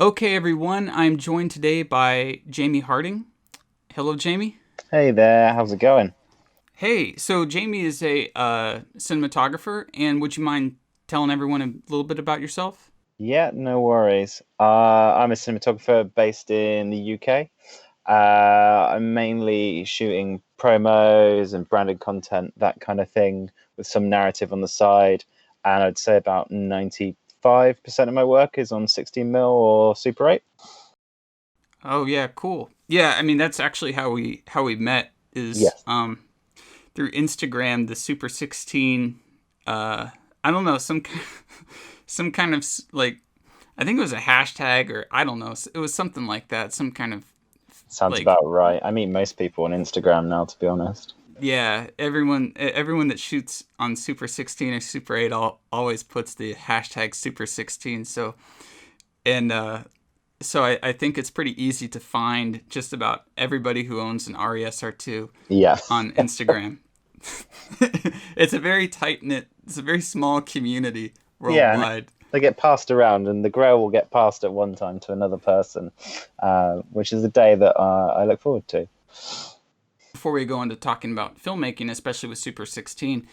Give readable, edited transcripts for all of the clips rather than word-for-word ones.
Okay, everyone, I'm joined today by Jamie Harding. Hello, Jamie. Hey there, how's it going? Hey, so Jamie is a cinematographer, and would you mind telling everyone a little bit about yourself? Yeah, no worries. I'm a cinematographer based in the UK. I'm mainly shooting promos and branded content, that kind of thing, with some narrative on the side. And I'd say about 95% of my work is on 16mm or Super 8. Oh yeah, cool. Yeah, I mean that's actually how we met is Yes, through Instagram, the Super 16. Uh, I don't know some kind of like I think it was a hashtag or I don't know. It was something like that. Some kind of sounds like about right. I meet most people on Instagram now, to be honest. yeah, everyone that shoots on Super 16 or Super 8 always puts the hashtag Super 16. And I think it's pretty easy to find just about everybody who owns an RESR2 Yeah, on Instagram. It's a very tight knit, it's a very small community yeah, and worldwide. they get passed around, and the grail will get passed at one time to another person, which is a day that I look forward to. Before we go into talking about filmmaking, especially with Super 16,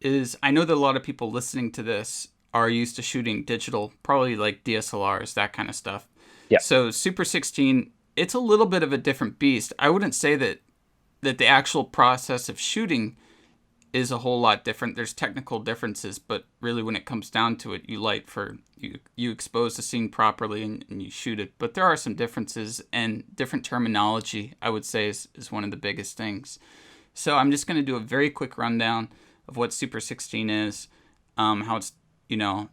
is I know that a lot of people listening to this are used to shooting digital, probably like DSLRs, that kind of stuff. Yeah, So Super 16, it's a little bit of a different beast. I wouldn't say that the actual process of shooting is a whole lot different. There's technical differences, but really when it comes down to it, you expose the scene properly and you shoot it. But there are some differences and different terminology, I would say is one of the biggest things. So I'm just going to do a very quick rundown of what Super 16 is, how it's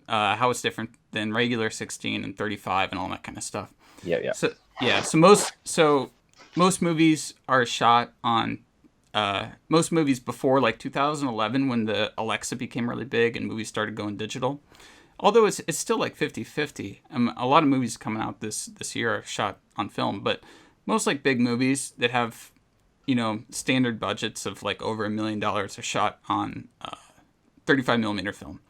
how it's different than regular 16 and 35 and all that kind of stuff. yeah, yeah. So yeah, so most movies are shot on most movies before like 2011 when the Alexa became really big and movies started going digital. Although it's still like 50-50. A lot of movies coming out this year are shot on film, but most like big movies that have standard budgets of like over $1 million are shot on 35 millimeter film.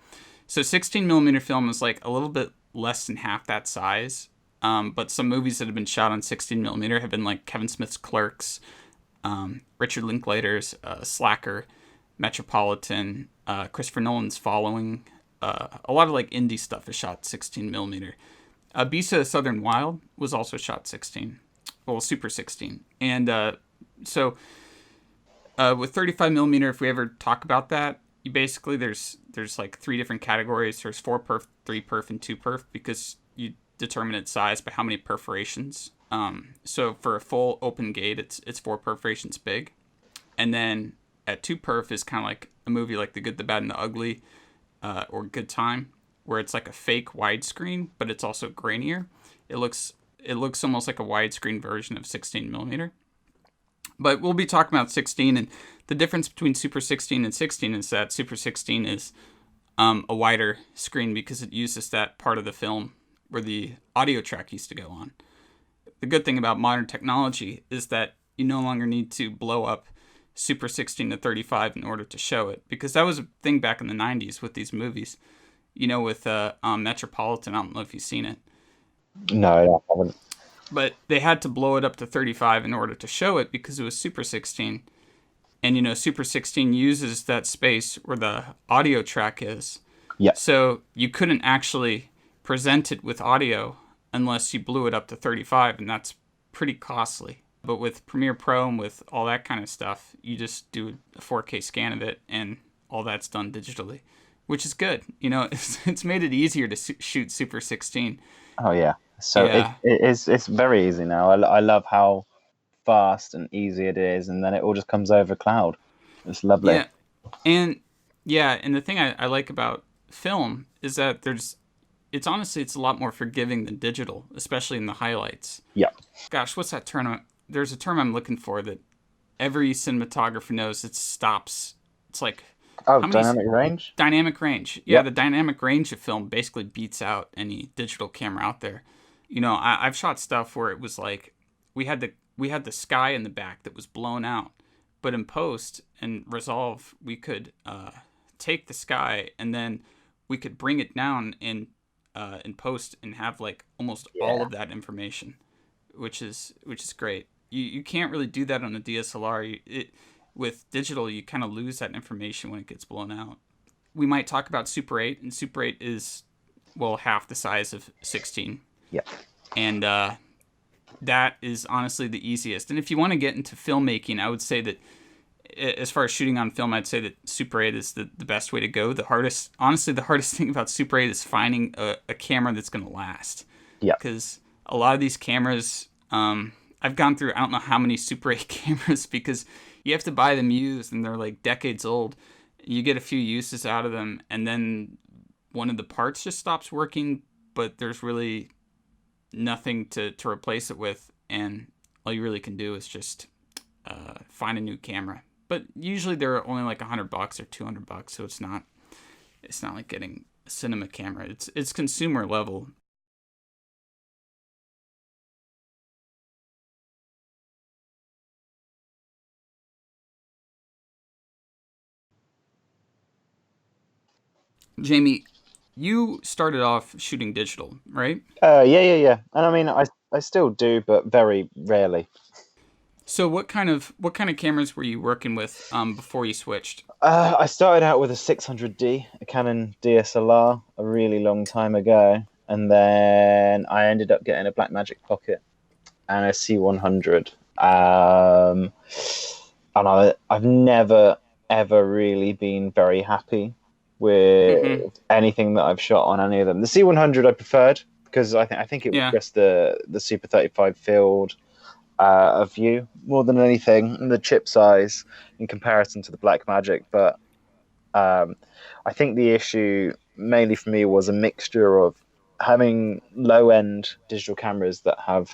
So 16 millimeter film is like a little bit less than half that size. But some movies that have been shot on 16 millimeter have been like Kevin Smith's Clerks, Richard Linklater's Slacker, Metropolitan, Christopher Nolan's Following. A lot of like indie stuff is shot 16 millimeter. Beast of the Southern Wild was also shot 16, well, Super 16, and so with 35 millimeter, if we ever talk about that, you basically there's like three different categories. There's 4 perf, 3 perf, and 2 perf because you determine its size by how many perforations. So for a full open gate, it's 4 perforations big, and then at 2 perf is kind of like a movie like The Good, the Bad, and the Ugly, or Good Time, where it's like a fake widescreen, but it's also grainier. It looks almost like a widescreen version of 16 millimeter. But we'll be talking about 16, and the difference between Super 16 and 16 is that Super 16 is a wider screen because it uses that part of the film where the audio track used to go on. The good thing about modern technology is that you no longer need to blow up Super 16 to 35 in order to show it, because that was a thing back in the 90s with these movies. With Metropolitan, I don't know if you've seen it, No, I haven't. but they had to blow it up to 35 in order to show it because it was Super 16. And Super 16 uses that space where the audio track is. Yeah, So you couldn't actually present it with audio unless you blew it up to 35, and that's pretty costly. But with Premiere Pro and with all that kind of stuff, you just do a 4K scan of it, and all that's done digitally, which is good. It's made it easier to shoot Super 16. oh yeah. So Yeah, it's very easy now. I love how fast and easy it is, and then it all just comes over cloud. It's lovely. yeah, and yeah, and the thing I like about film is that it's honestly it's a lot more forgiving than digital, especially in the highlights. Yeah. Gosh, what's that term? There's a term I'm looking for that every cinematographer knows. It stops. It's like Oh, how many dynamic range. dynamic range? Yeah, Yep. the dynamic range of film basically beats out any digital camera out there. I've shot stuff where it was like we had the sky in the back that was blown out, but in post and resolve we could take the sky and then we could bring it down and in post and have like almost all Yeah. of that information, which is great. You can't really do that on a DSLR. With digital, you kind of lose that information when it gets blown out. We might talk about Super 8, and Super 8 is, well, half the size of 16. Yeah. And that is honestly the easiest. And if you want to get into filmmaking, I would say that as far as shooting on film, I'd say that Super 8 is the best way to go. Honestly, the hardest thing about Super 8 is finding a camera that's going to last. Yeah. Because a lot of these cameras, I've gone through, I don't know how many Super 8 cameras, because you have to buy them used and they're like decades old. You get a few uses out of them, and then one of the parts just stops working, but there's really nothing to replace it with. And all you really can do is just find a new camera. But usually they're only like $100 or $200, so it's not like getting a cinema camera. It's consumer level. Jamie, you started off shooting digital, right? Yeah. And I mean, I still do, but very rarely. So what kind of cameras were you working with before you switched? I started out with a 600D, a Canon DSLR, a really long time ago, and then I ended up getting a Blackmagic Pocket and a C100. And I've never ever really been very happy Mm-hmm. with anything that I've shot on any of them. The C100 I preferred because I think it was Yeah. just the Super 35 field of view more than anything, and the chip size in comparison to the Blackmagic. But um, I think the issue mainly for me was a mixture of having low end digital cameras that have,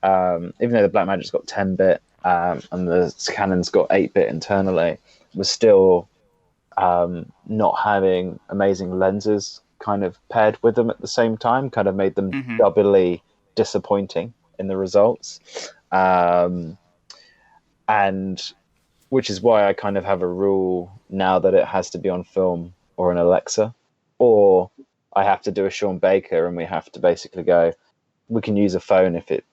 even though the Blackmagic's got 10-bit and the Canon's got 8-bit internally, was still not having amazing lenses kind of paired with them at the same time, kind of made them Mm-hmm. doubly disappointing in the results. Um, and which is why I kind of have a rule now that it has to be on film or an Alexa, or I have to do a Sean Baker and we have to basically go, we can use a phone if it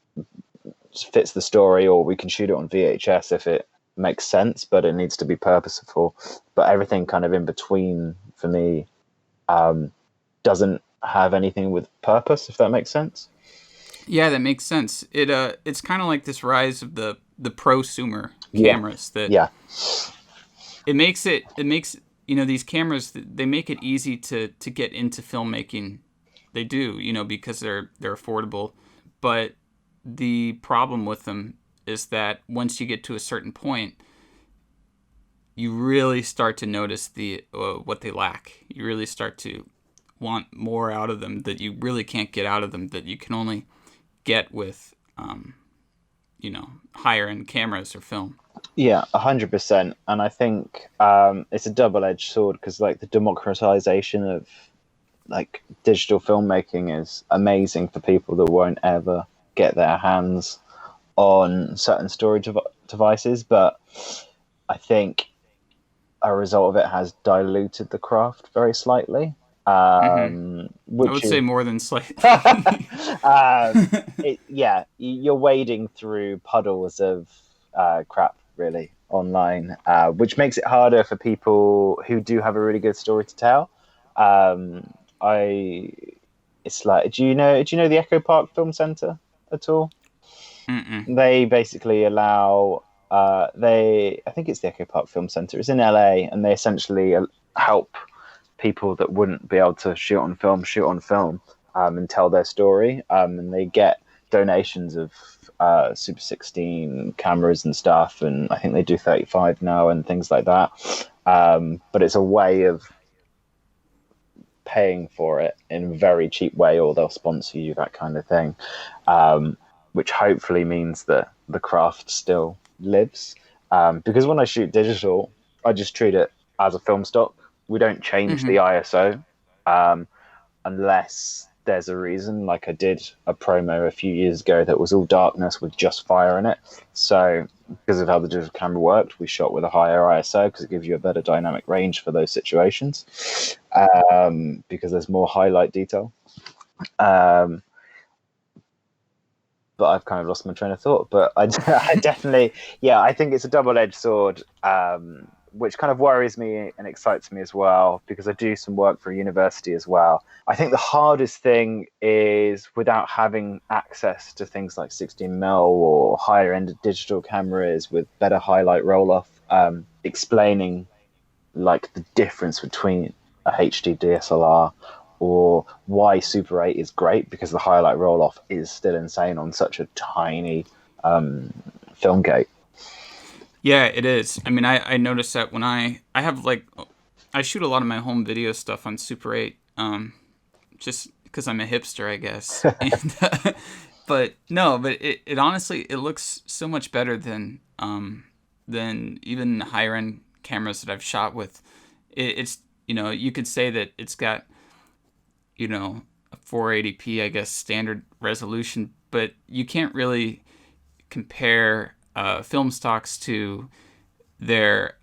fits the story, or we can shoot it on VHS if it makes sense, but it needs to be purposeful. But everything kind of in between for me doesn't have anything with purpose, if that makes sense. Yeah, that makes sense. It's kind of like this rise of the prosumer Yeah, cameras that yeah, it makes these cameras, they make it easy to get into filmmaking. They do, because they're affordable. But the problem with them is that once you get to a certain point, you really start to notice what they lack. You really start to want more out of them that you really can't get out of them, that you can only get with higher end cameras or film. yeah, 100%. And I think it's a double-edged sword because like the democratization of like digital filmmaking is amazing for people that won't ever get their hands on certain storage devices, but I think a result of it has diluted the craft very slightly, Hmm. I which would say is more than slightly. yeah, you're wading through puddles of crap really online, which makes it harder for people who do have a really good story to tell. I It's like, do you know the Echo Park Film Centre at all? Mm-mm. They basically allow they I think it's the Echo Park Film Centre. It's in LA, and they essentially help people that wouldn't be able to shoot on film, and tell their story. And they get donations of Super 16 cameras and stuff, and I think they do 35 now and things like that. But it's a way of paying for it in a very cheap way, or they'll sponsor you, that kind of thing, which hopefully means that the craft still lives. Because when I shoot digital, I just treat it as a film stock. We don't change Mm-hmm. the ISO unless there's a reason. Like I did a promo a few years ago that was all darkness with just fire in it. So because of how the digital camera worked, we shot with a higher ISO because it gives you a better dynamic range for those situations, because there's more highlight detail. Um, but I've kind of lost my train of thought. But I definitely, yeah, I think it's a double-edged sword, which kind of worries me and excites me as well, because I do some work for a university as well. I think the hardest thing is, without having access to things like 16mm or higher-end digital cameras with better highlight roll-off, explaining like the difference between a HD DSLR, or why Super 8 is great, because the highlight roll off is still insane on such a tiny film gate. Yeah, it is. I mean, I noticed that when I have like I shoot a lot of my home video stuff on Super 8, just because I'm a hipster, I guess. And but no, but it honestly it looks so much better than even higher end cameras that I've shot with. It's you could say that it's got a 480p, I guess, standard resolution, but you can't really compare film stocks to their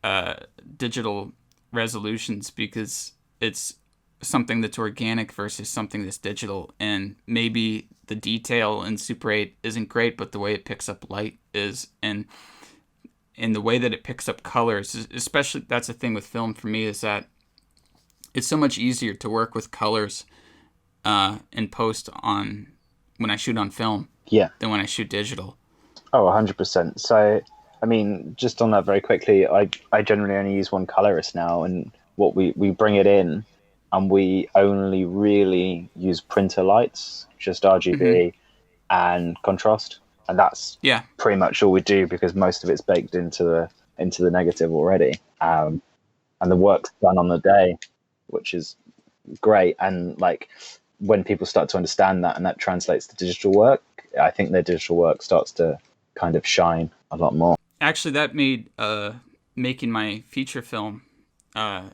digital resolutions, because it's something that's organic versus something that's digital. And maybe the detail in Super 8 isn't great, but the way it picks up light is, and the way that it picks up colors, especially, that's the thing with film for me, is that it's so much easier to work with colors in post on when I shoot on film Yeah. than when I shoot digital. Oh, 100%. So, I mean, just on that very quickly, I generally only use one colorist now, and what we bring it in, and we only really use printer lights, just Mm-hmm. RGB and contrast, and that's Yeah. pretty much all we do, because most of it's baked into the negative already, and the work's done on the day, which is great. And like, when people start to understand that, and that translates to digital work, I think their digital work starts to kind of shine a lot more. Actually, that made making my feature film, uh,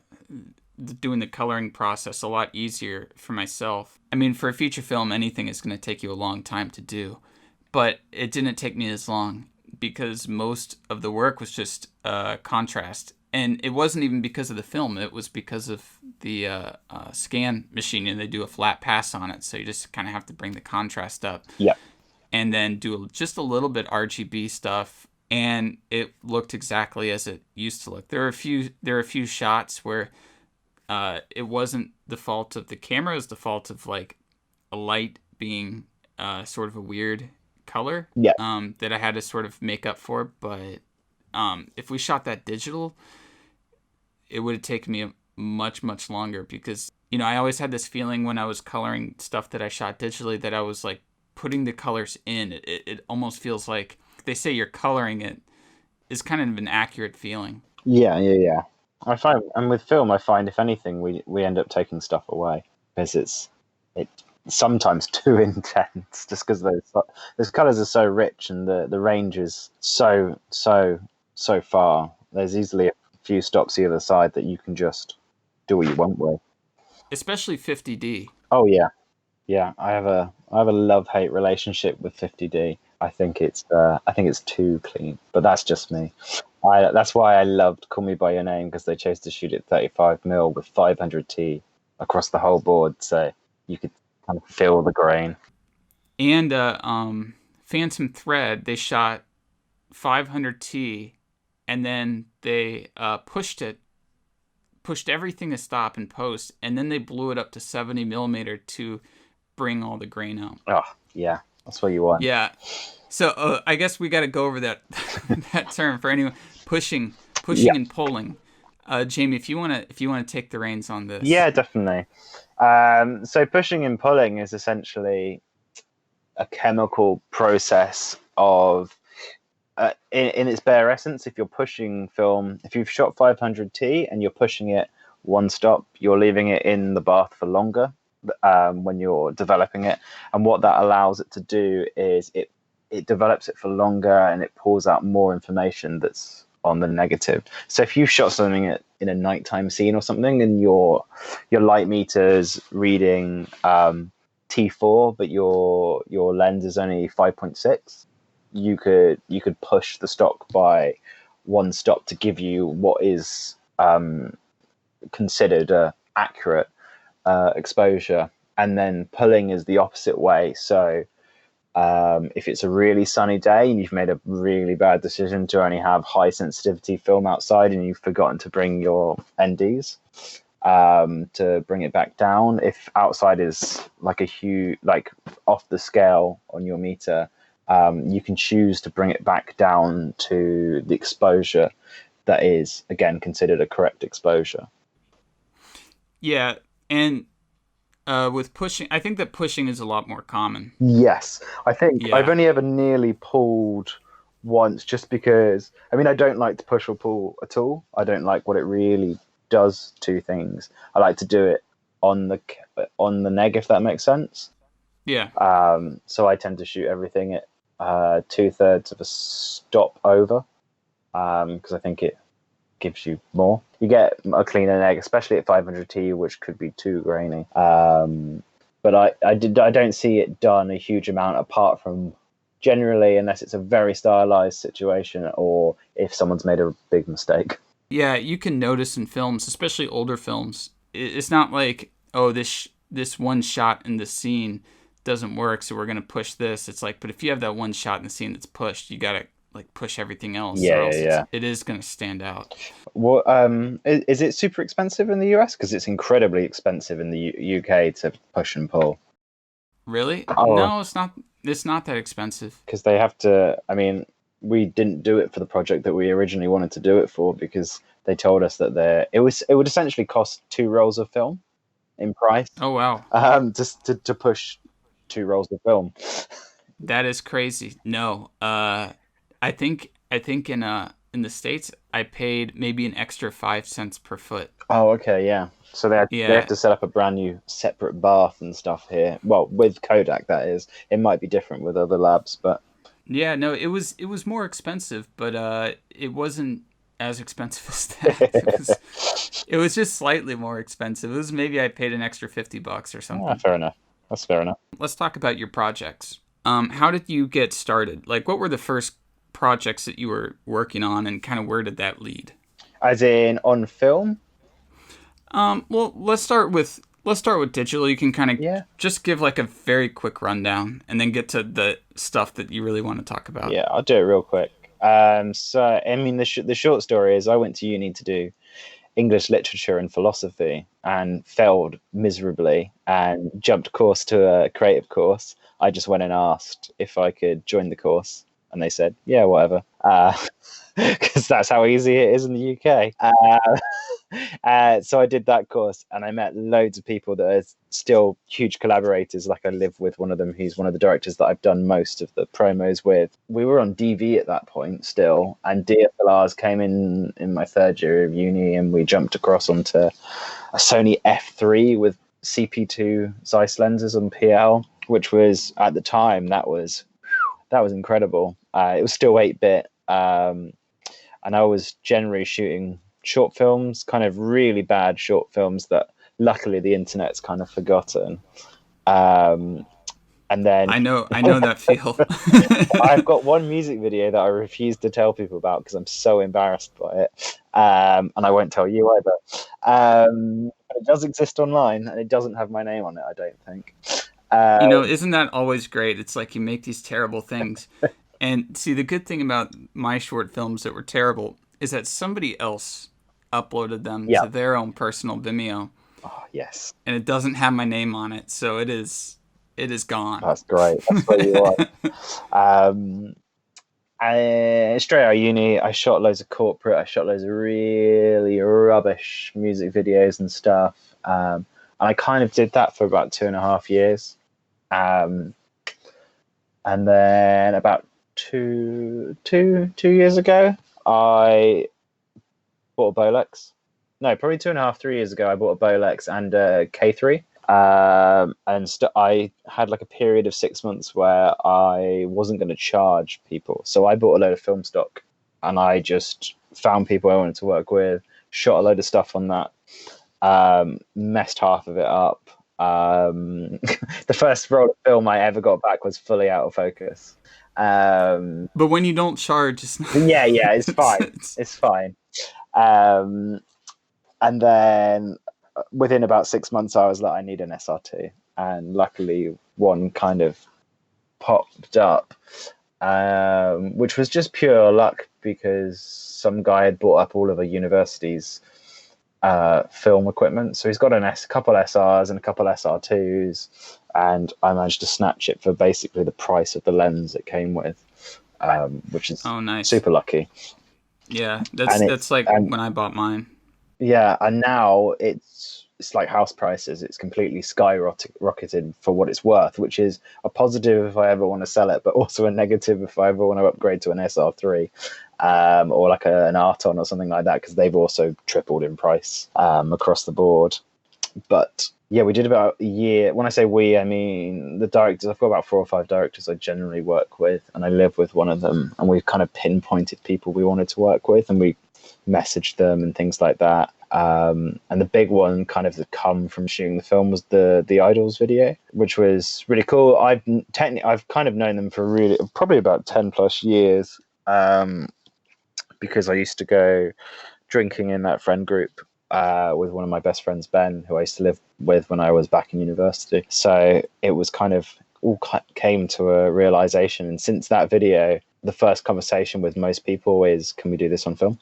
doing the coloring process, a lot easier for myself. I mean, for a feature film, anything is going to take you a long time to do, but it didn't take me as long, because most of the work was just contrast. And it wasn't even because of the film, it was because of the scan machine, and they do a flat pass on it. So you just kind of have to bring the contrast up Yeah. and then do just a little bit RGB stuff, and it looked exactly as it used to look. There are a few shots where it wasn't the fault of the camera, it was the fault of like a light being sort of a weird color Yeah. that I had to sort of make up for. But if we shot that digital, it would have taken me much longer, because I always had this feeling when I was coloring stuff that I shot digitally, that I was like putting the colors in. It almost feels like, they say you're coloring it, is kind of an accurate feeling. Yeah. I find, and with film, I find, if anything, we end up taking stuff away, because it's sometimes too intense, just because those colors are so rich, and the range is so far. There's easily a few stops either side that you can just do what you want with. Especially 50D. Oh yeah, yeah. I have a love-hate relationship with 50D. I think it's too clean, but that's just me. That's why I loved Call Me by Your Name, because they chose to shoot at 35mm with 500T across the whole board, so you could kind of feel the grain. And Phantom Thread, they shot 500T, and then they pushed everything to stop in post, and then they blew it up to 70 millimeter to bring all the grain out. Oh yeah, that's what you want. Yeah. So I guess we got to go over that that term for anyone Yeah, pushing and pulling. Jamie, if you wanna take the reins on this. yeah, definitely. So pushing and pulling is essentially a chemical process of, in its bare essence, if you're pushing film, if you've shot 500T and you're pushing it one stop, you're leaving it in the bath for longer, when you're developing it. And what that allows it to do is it develops it for longer, and it pulls out more information that's on the negative. So if you shot something in a nighttime scene or something, and your light meter's reading T4, but your lens is only 5.6, you could push the stock by one stop to give you what is considered a accurate exposure. and then pulling is the opposite way. So if it's a really sunny day and you've made a really bad decision to only have high sensitivity film outside and you've forgotten to bring your NDs to bring it back down, if outside is like a huge, like off the scale on your meter, you can choose to bring it back down to the exposure that is, again, considered a correct exposure. Yeah, and with pushing, I think that pushing is a lot more common. Yes, I think I've Yeah, only ever nearly pulled once, just because, I mean, I don't like to push or pull at all. I don't like what it really does to things. I like to do it on the neg, if that makes sense. yeah, So I tend to shoot everything at 2/3 of a stop over, because I think it gives you more. You get a cleaner neg, especially at 500T, which could be too grainy. But I don't see it done a huge amount, apart from generally, unless it's a very stylized situation or if someone's made a big mistake. yeah. You can notice in films, especially older films, it's not like, oh, this one shot in the scene doesn't work, so we're gonna push this. It's like, but if you have that one shot in the scene that's pushed, you gotta like push everything else, or Yeah, yeah, else yeah. it is gonna stand out. What is it super expensive in the US? Because it's incredibly expensive in the UK to push and pull. Really? Oh, No, it's not. It's not that expensive. because they have to. I mean, we didn't do it for the project that we originally wanted to do it for, because they told us that it would essentially cost 2 rolls of film in price, Oh wow, just to push 2 rolls of film. that is crazy. No, I think in the States I paid maybe an extra 5 cents per foot. Oh, okay, yeah. So they have Yeah, to set up a brand new separate bath and stuff here. Well, with Kodak, that is. It might be different with other labs, but yeah. No, it was more expensive, but it wasn't as expensive as that. It was just slightly more expensive. It was maybe I paid an extra $50 or something. fair enough. That's fair enough. Let's talk about your projects. How did you get started? Like, what were the first projects that you were working on, and kind of where did that lead? As in on film? Well, let's start with digital. You can kind of Yeah. just give like a very quick rundown, and then get to the stuff that you really want to talk about. Yeah, I'll do it real quick. So, I mean, the short story is I went to uni to do English literature and philosophy and failed miserably and jumped course to a creative course. I just went and asked if I could join the course, and they said, yeah, whatever. Because that's how easy it is in the UK. So I did that course, and I met loads of people that are still huge collaborators. Like, I live with one of them. He's one of the directors that I've done most of the promos with. We were on DV at that point still, and DSLRs came in my third year of uni, and we jumped across onto a Sony F3 with CP2 Zeiss lenses on PL, which was, at the time, that was incredible. It was still 8-bit, and I was generally shooting short films, kind of really bad short films that luckily the internet's kind of forgotten. And then I know that feel. I've got one music video that I refuse to tell people about because I'm so embarrassed by it, and I won't tell you either. But it does exist online, and it doesn't have my name on it, I don't think. Isn't that always great? It's like you make these terrible things. And see, the good thing about my short films that were terrible is that somebody else uploaded them Yeah. to their own personal Vimeo, Oh, yes. and it doesn't have my name on it, so it is gone. That's great. That's what you want. Straight out of uni, I shot loads of corporate. I shot loads of really rubbish music videos and stuff. And I kind of did that for about 2.5 years. And then about two years ago, I bought a Bolex. No, probably 2.5, 3 years ago, I bought a Bolex and a K3. I had like a period of 6 months where I wasn't going to charge people. So I bought a load of film stock, and I just found people I wanted to work with, shot a load of stuff on that, messed half of it up. The first roll of film I ever got back was fully out of focus. But when you don't charge, it's not. Yeah, it's fine. It's fine. And then within about 6 months, I was like, I need an SR2. and luckily one kind of popped up, which was just pure luck because some guy had bought up all of a university's film equipment. So he's got a couple SRs and a couple SR2s, and I managed to snatch it for basically the price of the lens it came with, which is Oh, nice. super lucky. Yeah, And that's like when I bought mine. yeah, and now it's like house prices. It's completely skyrocketed for what it's worth, which is a positive if I ever want to sell it, but also a negative if I ever want to upgrade to an SR3, or like an Arton or something like that, because they've also tripled in price across the board. But yeah, we did about a year. When I say we, I mean the directors. I've got about 4 or 5 directors I generally work with, and I live with one of them. And we've kind of pinpointed people we wanted to work with, and we messaged them and things like that. And the big one, kind of that come from shooting the film, was the Idols video, which was really cool. I've kind of known them for probably about 10+ years, because I used to go drinking in that friend group with one of my best friends, Ben, who I used to live with when I was back in university. So it was kind of all came to a realization. And since that video, the first conversation with most people is, can we do this on film?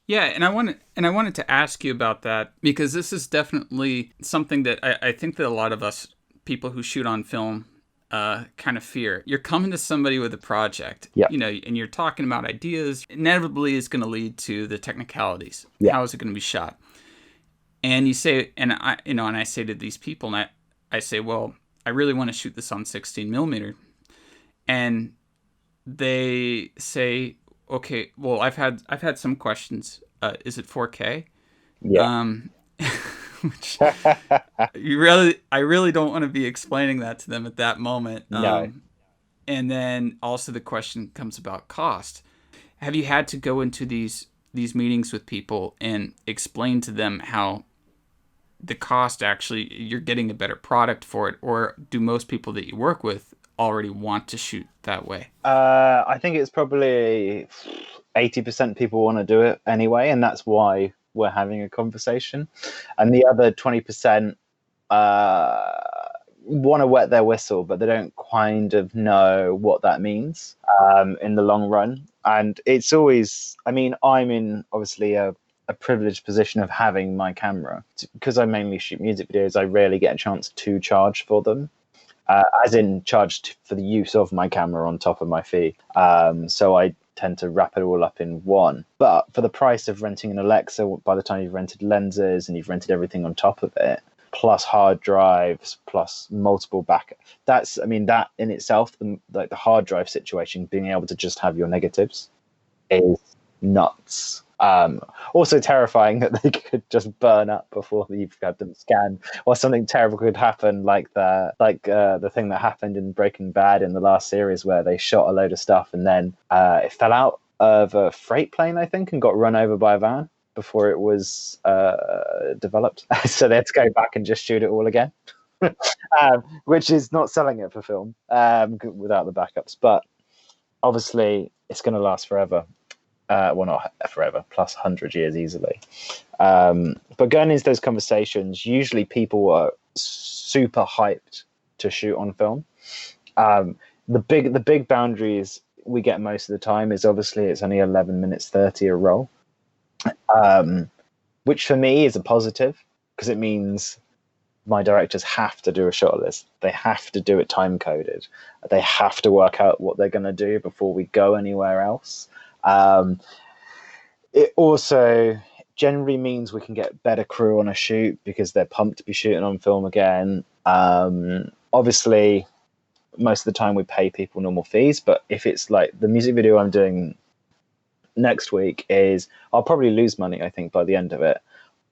Yeah, and I wanted to ask you about that because this is definitely something that I think that a lot of us people who shoot on film kind of fear. You're coming to somebody with a project, Yeah. and you're talking about ideas. Inevitably, is going to lead to the technicalities. Yeah. How is it going to be shot? And you say, and I say to these people, and I say, well, I really want to shoot this on 16 millimeter, and they say, okay, well, I've had some questions. Is it 4K? Yeah. Which I really don't want to be explaining that to them at that moment. No. And then also the question comes about cost. Have you had to go into these meetings with people and explain to them how the cost actually you're getting a better product for it, or do most people that you work with already want to shoot that way? I think it's probably 80% people want to do it anyway, and that's why we're having a conversation. And the other 20% want to wet their whistle, but they don't kind of know what that means in the long run. And it's always, I mean, I'm in obviously a privileged position of having my camera because I mainly shoot music videos. I rarely get a chance to charge for them. As in charged for the use of my camera on top of my fee. So I tend to wrap it all up in one. But for the price of renting an Alexa, by the time you've rented lenses and you've rented everything on top of it, plus hard drives, plus multiple backup, that in itself, the hard drive situation, being able to just have your negatives is nuts. Also terrifying that they could just burn up before you've had them scanned, or something terrible could happen, like the thing that happened in Breaking Bad in the last series, where they shot a load of stuff and then it fell out of a freight plane, I think, and got run over by a van before it was developed. So they had to go back and just shoot it all again, which is not selling it for film without the backups. But obviously, it's going to last forever. Well, not forever, plus 100 years easily. But going into those conversations, usually people are super hyped to shoot on film. The big boundaries we get most of the time is obviously it's only 11 minutes 30 a roll, which for me is a positive because it means my directors have to do a shot list. They have to do it time coded. They have to work out what they're going to do before we go anywhere else. It also generally means we can get better crew on a shoot because they're pumped to be shooting on film again. Obviously, most of the time we pay people normal fees, but if it's like the music video I'm doing next week, I'll probably lose money, I think, by the end of it.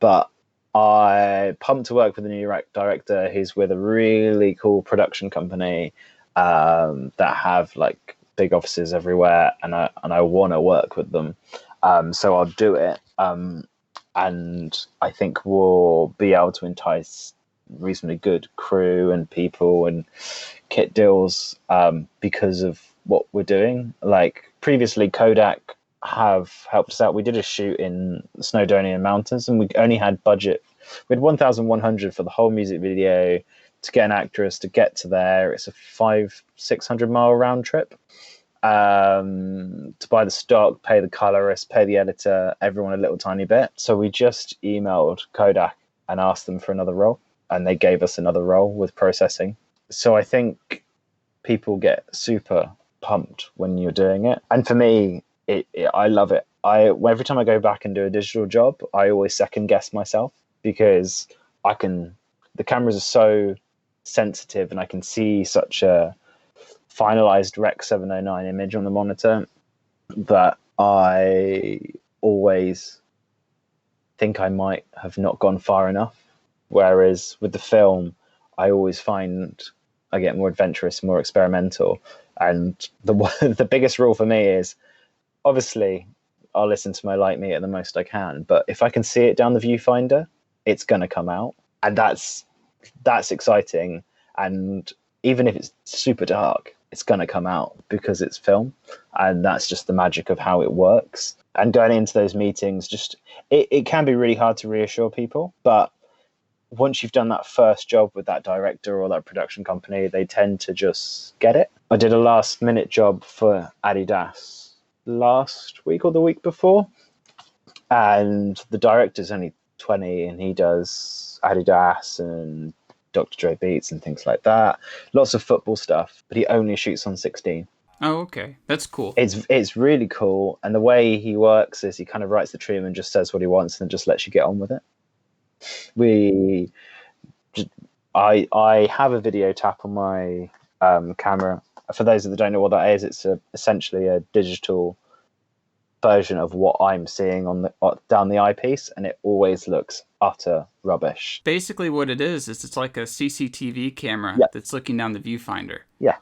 But I pumped to work with a new director who's with a really cool production company that have like big offices everywhere, and I want to work with them, so I'll do it, and I think we'll be able to entice reasonably good crew and people and kit deals because of what we're doing. Like previously, Kodak have helped us out. We did a shoot in the Snowdonian Mountains, and we only had budget. We had 1,100 for the whole music video to get an actress to get to there. It's a 500-600 mile round trip. To buy the stock, pay the colorist, pay the editor, everyone a little tiny bit. So we just emailed Kodak and asked them for another role, and they gave us another role with processing. So I think people get super pumped when you're doing it. And for me, I love it. Every time I go back and do a digital job, I always second guess myself, because the cameras are so sensitive and I can see such a finalized Rec 709 image on the monitor that I always think I might have not gone far enough. Whereas with the film, I always find I get more adventurous, more experimental. And the biggest rule for me is, obviously, I'll listen to my light meter the most I can, but if I can see it down the viewfinder, it's going to come out. And that's exciting. And even if it's super dark, it's going to come out because it's film. And that's just the magic of how it works. And going into those meetings, it can be really hard to reassure people. But once you've done that first job with that director or that production company, they tend to just get it. I did a last minute job for Adidas last week or the week before. And the director's only 20 and he does Adidas and Dr. Dre beats and things like that. Lots of football stuff, but he only shoots on 16. Oh, okay. That's cool. It's really cool. And the way he works is he kind of writes the trim and just says what he wants and just lets you get on with it. I have a video tap on my camera. For those that don't know what that is, it's essentially a digital version of what I'm seeing on down the eyepiece, and it always looks utter rubbish. Basically, what it is it's like a CCTV camera that's looking down the viewfinder. Yeah.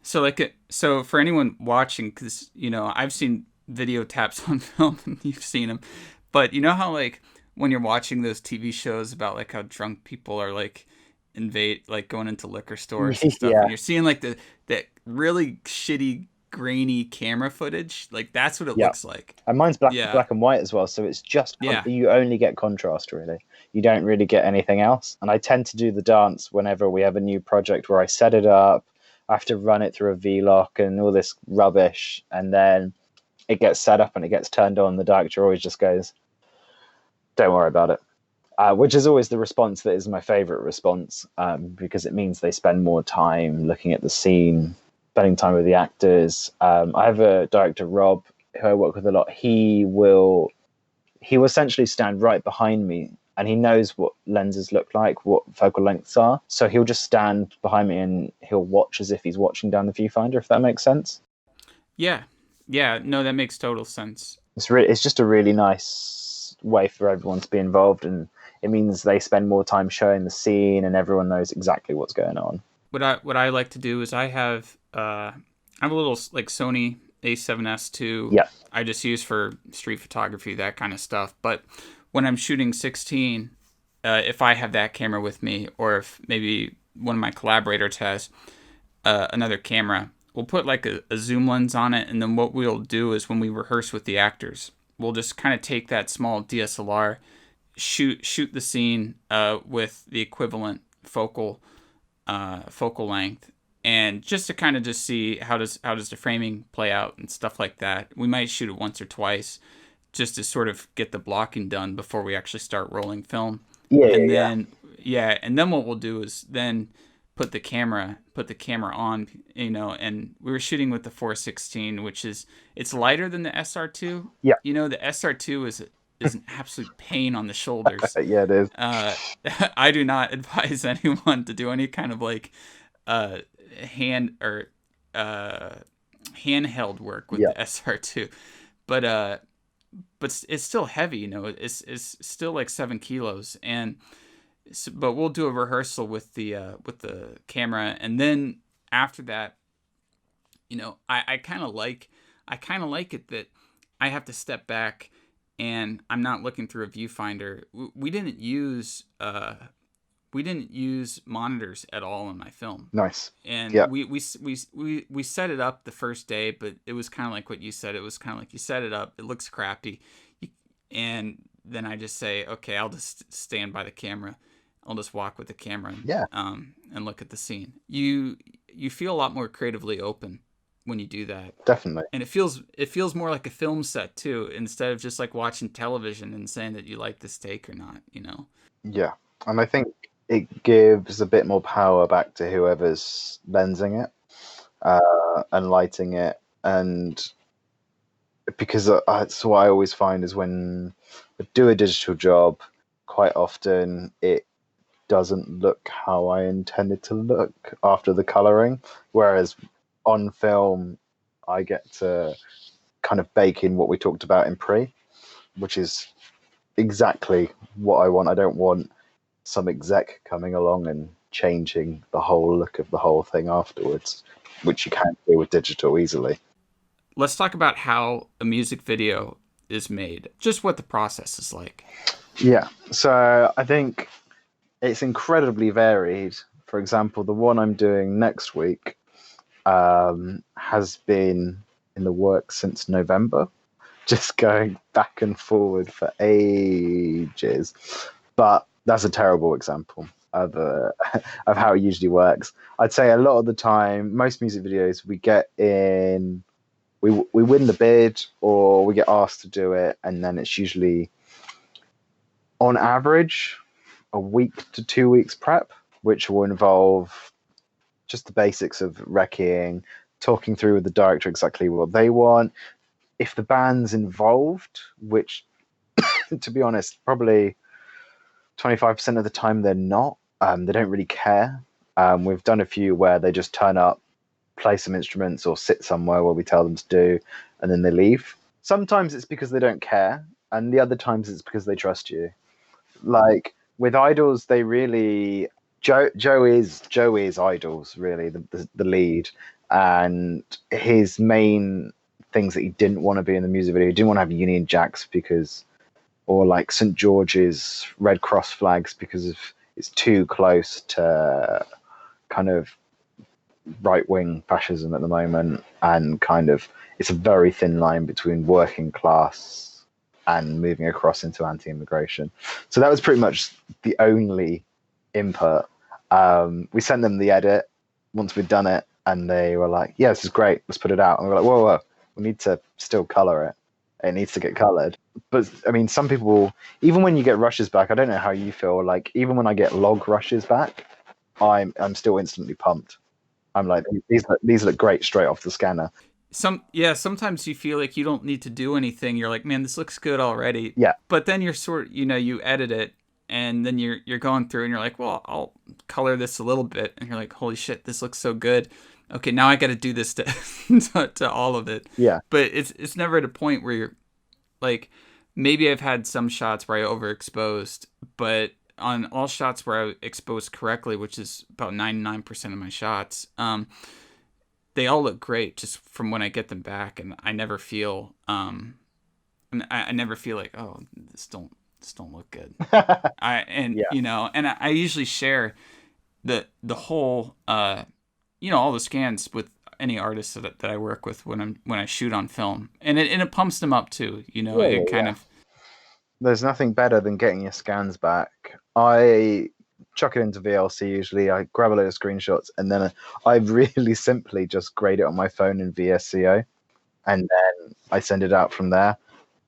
So for anyone watching, because I've seen video taps on film, and you've seen them, but you know how like when you're watching those TV shows about like how drunk people are like going into liquor stores and stuff, and you're seeing like that really shitty grainy camera footage, like that's what it looks like. And mine's black and white as well, so it's just you only get contrast, really. You don't really get anything else. And I tend to do the dance whenever we have a new project where I set it up, I have to run it through a V-lock and all this rubbish, and then it gets set up and it gets turned on. The director always just goes, don't worry about it. Which is always the response that is my favorite response, because it means they spend more time looking at the scene, spending time with the actors. I have a director, Rob, who I work with a lot. He will essentially stand right behind me, and he knows what lenses look like, what focal lengths are. So he'll just stand behind me and he'll watch as if he's watching down the viewfinder, if that makes sense. Yeah. No, that makes total sense. It's just a really nice way for everyone to be involved, and it means they spend more time showing the scene and everyone knows exactly what's going on. What I like to do is I have a little like Sony A7S II. Yeah. I just use for street photography, that kind of stuff. But when I'm shooting 16, if I have that camera with me, or if maybe one of my collaborators has another camera, we'll put like a zoom lens on it, and then what we'll do is when we rehearse with the actors, we'll just kind of take that small DSLR, shoot the scene with the equivalent focal length, and just to kind of just see how does the framing play out and stuff like that. We might shoot it once or twice just to sort of get the blocking done before we actually start rolling film. And then what we'll do is then put the camera on, and we were shooting with the 416, which it's lighter than the SR2. Yeah. The SR2 is an absolute pain on the shoulders. Yeah, it is. I do not advise anyone to do any kind of like hand or handheld work with the SR2, but it's still heavy. It's still like 7 kilos, but we'll do a rehearsal with the camera, and then after that, I kind of like it that I have to step back and I'm not looking through a viewfinder. We didn't use monitors at all in my film. Nice. And we set it up the first day, but it was kind of like what you said. It was kind of like you set it up, it looks crappy, and then I just say, okay, I'll just stand by the camera. I'll just walk with the camera Yeah, and look at the scene. You feel a lot more creatively open when you do that, definitely. and it feels more like a film set too, instead of just like watching television and saying that you like this take or not. Yeah, and I think it gives a bit more power back to whoever's lensing it and lighting it, and because that's what I always find is when I do a digital job, quite often it doesn't look how I intended to look after the coloring, whereas on film, I get to kind of bake in what we talked about in pre, which is exactly what I want. I don't want some exec coming along and changing the whole look of the whole thing afterwards, which you can do with digital easily. Let's talk about how a music video is made, just what the process is like. Yeah, so I think it's incredibly varied. For example, the one I'm doing next week has been in the works since November, just going back and forward for ages. But that's a terrible example of of how it usually works. I'd say a lot of the time, most music videos we get in, we win the bid or we get asked to do it, and then it's usually on average a week to 2 weeks prep, which will involve just the basics of recceing, talking through with the director exactly what they want. If the band's involved, which to be honest, probably 25% of the time they're not. They don't really care. We've done a few where they just turn up, play some instruments, or sit somewhere where we tell them to do, and then they leave. Sometimes it's because they don't care, and the other times it's because they trust you. Like with idols, they really Joe is idols really the lead, and his main things that he didn't want to be in the music video. He didn't want to have Union Jacks because or like St. George's Red Cross flags because of it's too close to kind of right wing fascism at the moment, and kind of it's a very thin line between working class and moving across into anti-immigration. So that was pretty much the only input. We sent them the edit once we'd done it, and they were like, "Yeah, this is great. Let's put it out." And we were like, "Whoa, whoa, we need to still color it. It needs to get colored." But I mean, some people, even when you get rushes back, I don't know how you feel. Like even when I get log rushes back, I'm still instantly pumped. I'm like, these look great straight off the scanner. Sometimes you feel like you don't need to do anything. You're like, man, this looks good already. Yeah, But then you're you edit it, and then you're going through and you're like, well, I'll color this a little bit, and you're like, holy shit, this looks so good. Okay, now I got to do this to to all of it. yeah, But it's never at a point where you're like, maybe I've had some shots where I overexposed, but on all shots where I exposed correctly, which is about 99% of my shots, they all look great just from when I get them back, and I never feel I never feel like, oh, this don't look good. I and yeah. you know, and I usually share the whole all the scans with any artist that I work with when I shoot on film, and it pumps them up too. Yeah, yeah, It kind yeah. of There's nothing better than getting your scans back. I chuck it into VLC usually. I grab a load of screenshots, and then I really simply just grade it on my phone in VSCO, and then I send it out from there.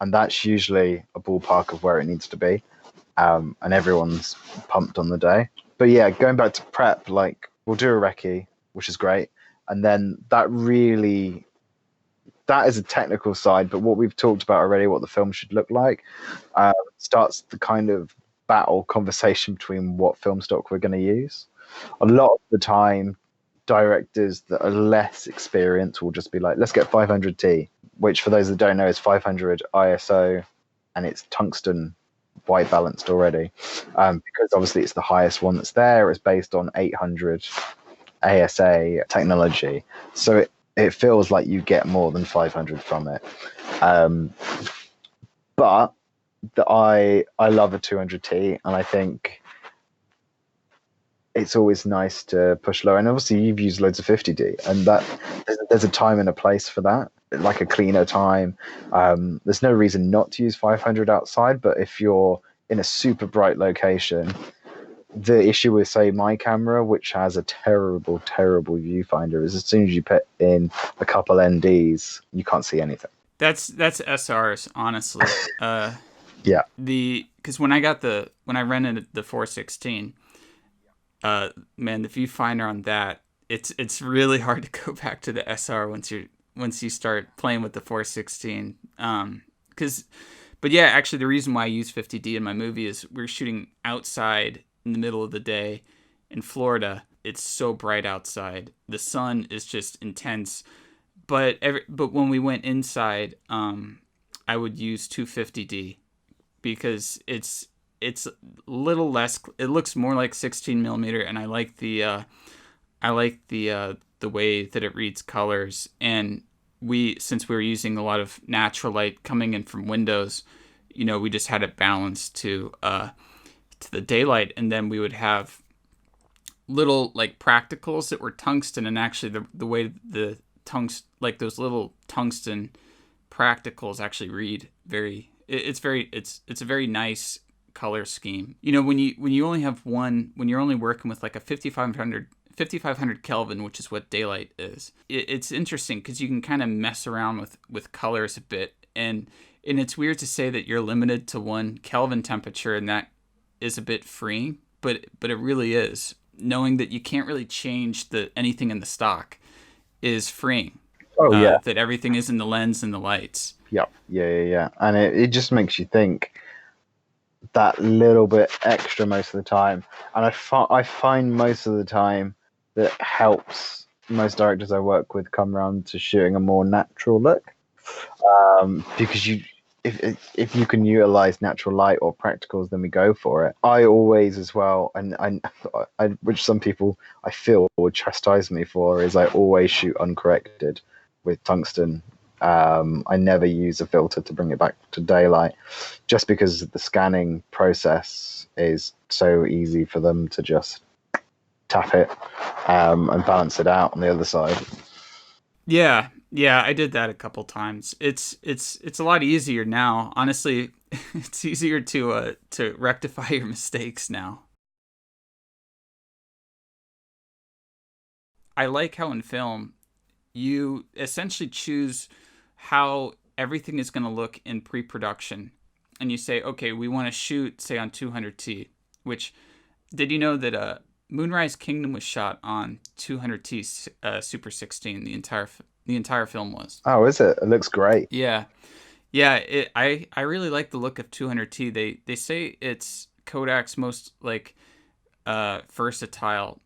And that's usually a ballpark of where it needs to be. And everyone's pumped on the day. But yeah, going back to prep, like we'll do a recce, which is great, and then that is a technical side. But what we've talked about already, what the film should look like, starts the kind of battle conversation between what film stock we're going to use. A lot of the time, directors that are less experienced will just be like, let's get 500T, which for those that don't know is 500 ISO, and it's tungsten white balanced already, because obviously it's the highest one that's there. It's based on 800 ASA technology, so it feels like you get more than 500 from it. But I love a 200T, and I think it's always nice to push lower. And obviously, you've used loads of 50D, and that there's a time and a place for that, like a cleaner time. There's no reason not to use 500 outside, but if you're in a super bright location, The issue with, say, my camera, which has a terrible, terrible viewfinder, is as soon as you put in a couple NDs, you can't see anything. That's SRs, honestly. Yeah. Because when I rented the 416, man, the viewfinder on that, it's really hard to go back to the SR once you start playing with the 416. Because But yeah, actually, the reason why I use 50D in my movie is we're shooting outside in the middle of the day in Florida. It's so bright outside. The sun is just intense. But when we went inside, I would use 250D because it's a little less. It looks more like 16 millimeter, and I like the way that it reads colors. And since we were using a lot of natural light coming in from windows, we just had it balanced to the daylight, and then we would have little like practicals that were tungsten, and actually the way the tungsten, like those little tungsten practicals actually read it's a very nice color scheme. When you only have one, when you're only working with like a 5500 Kelvin, which is what daylight is, it's interesting because you can kind of mess around with colors a bit, and it's weird to say that you're limited to 1 Kelvin temperature, and that is a bit freeing, but it really is. Knowing that you can't really change anything in the stock is freeing. Oh yeah. That everything is in the lens and the lights. Yep. Yeah. And it just makes you think that little bit extra most of the time. And I find most of the time that helps most directors I work with come around to shooting a more natural look. Because if you can utilize natural light or practicals, then we go for it. I always as well, and which some people I feel would chastise me for, is I always shoot uncorrected with tungsten. I never use a filter to bring it back to daylight, just because the scanning process is so easy for them to just tap it and balance it out on the other side. Yeah, I did that a couple times. It's a lot easier now. Honestly, it's easier to rectify your mistakes now. I like how in film you essentially choose how everything is going to look in pre-production, and you say, okay, we want to shoot say on 200T. Which, did you know that Moonrise Kingdom was shot on 200T Super 16? The entire film was. Oh, is it? It looks great. Yeah, I really like the look of 200T. They say it's Kodak's most like versatile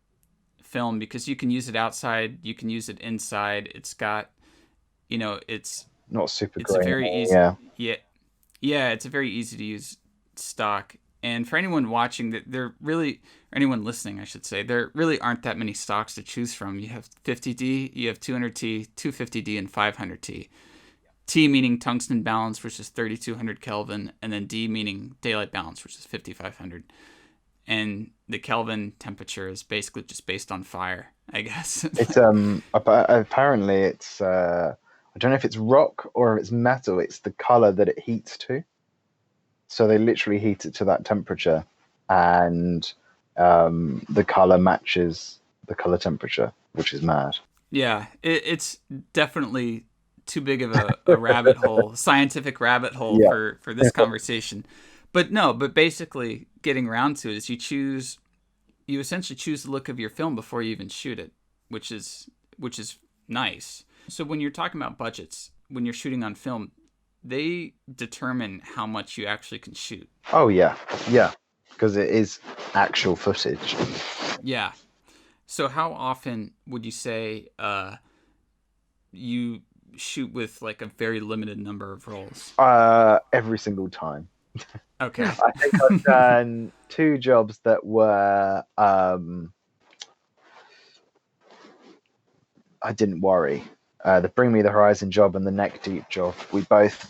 film because you can use it outside, you can use it inside. It's got, it's Not super it's a grainy. very easy. Yeah. Yeah, it's a very easy to use stock. And for anyone watching, that there really, or anyone listening, I should say, there really aren't that many stocks to choose from. You have 50D, you have 200T, 250D, and 500T. T meaning tungsten balance, which is 3200 Kelvin, and then D meaning daylight balance, which is 5500. And the Kelvin temperature is basically just based on fire, I guess. It's apparently it's I don't know if it's rock or if it's metal. It's the color that it heats to. So they literally heat it to that temperature, and the color matches the color temperature, which is mad. Yeah, it's definitely too big of a rabbit hole, scientific rabbit hole Yeah. for this conversation. But no, but basically getting around to it is you essentially choose the look of your film before you even shoot it, which is nice. So when you're talking about budgets, when you're shooting on film, they determine how much you actually can shoot. Oh yeah, because it is actual footage. Yeah. So how often would you say you shoot with like a very limited number of rolls? Every single time. Okay. I think I've done 2 jobs that were I didn't worry. The Bring Me the Horizon job and the Neck Deep job, we both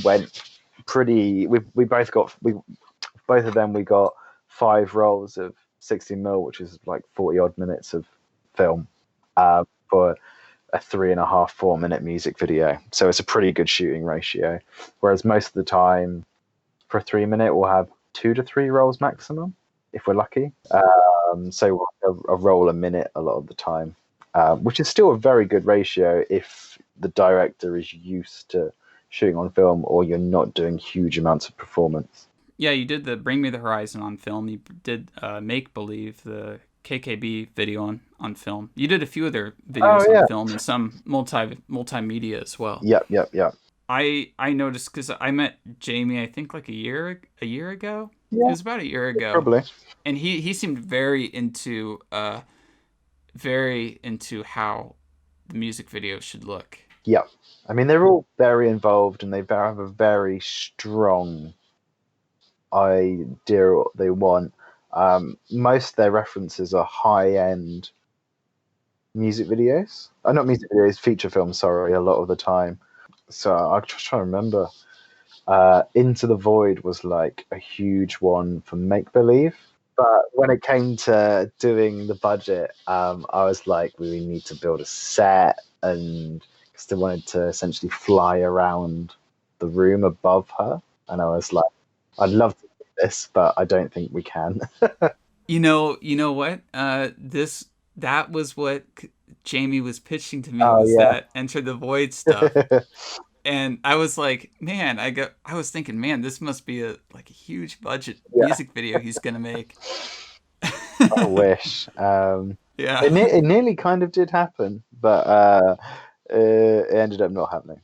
went pretty. We both got both of them. We got 5 rolls of 60mm, which is like 40 odd minutes of film, for a 3.5 4 minute music video. So it's a pretty good shooting ratio. Whereas most of the time, for a 3 minute, we'll have 2 to 3 rolls maximum. if we're lucky. So a roll a minute a lot of the time, which is still a very good ratio if the director is used to shooting on film or you're not doing huge amounts of performance. Yeah, you did the Bring Me the Horizon on film. You did Make Believe, the KKB video on film. You did a few other Oh videos on yeah, film and some multimedia as well. yep. I noticed because I met Jamie, I think like a year ago. It Yeah, was about a year ago, probably. and he seemed very into how the music video should look. Yeah, I mean they're all very involved and they have a very strong idea what they want. Most of their references are high end music videos. Not music videos, feature films. Sorry, a lot of the time. So I'm just trying to remember. Into the Void was like a huge one for Make Believe. But when it came to doing the budget, I was like, we need to build a set, and because they wanted to essentially fly around the room above her, and I was like, I'd love to do this, but I don't think we can. You know what? This that was what Jamie was pitching to me Oh was yeah, that Enter the Void stuff, and I was like, man, I was thinking, man, this must be a like a huge budget yeah. music video he's gonna make. I wish. Yeah. It nearly kind of did happen, but it ended up not happening,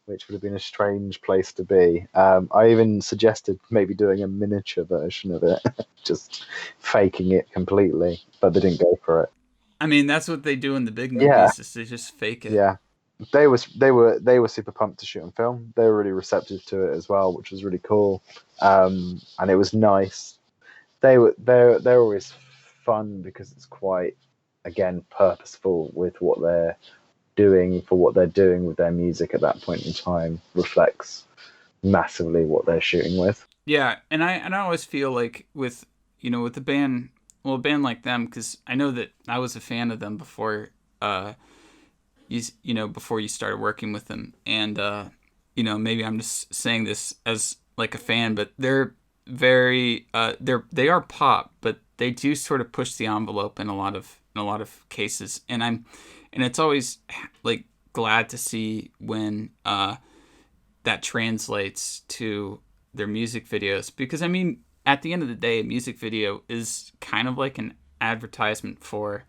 which would have been a strange place to be. I even suggested maybe doing a miniature version of it, just faking it completely, but they didn't go for it. I mean, that's what they do in the big Yeah, movies, is they just fake it. yeah. They were super pumped to shoot on film. They were really receptive to it as well, which was really cool. And it was nice. They're always fun because it's quite again purposeful with what they're doing for what they're doing with their music at that point in time reflects massively what they're shooting with. Yeah, and I always feel like with with the band, well, a band like them, because I know that I was a fan of them before before you started working with them, and maybe I'm just saying this as like a fan, but they are pop, but they do sort of push the envelope in a lot of cases, and it's always like glad to see when that translates to their music videos, because I mean at the end of the day a music video is kind of like an advertisement for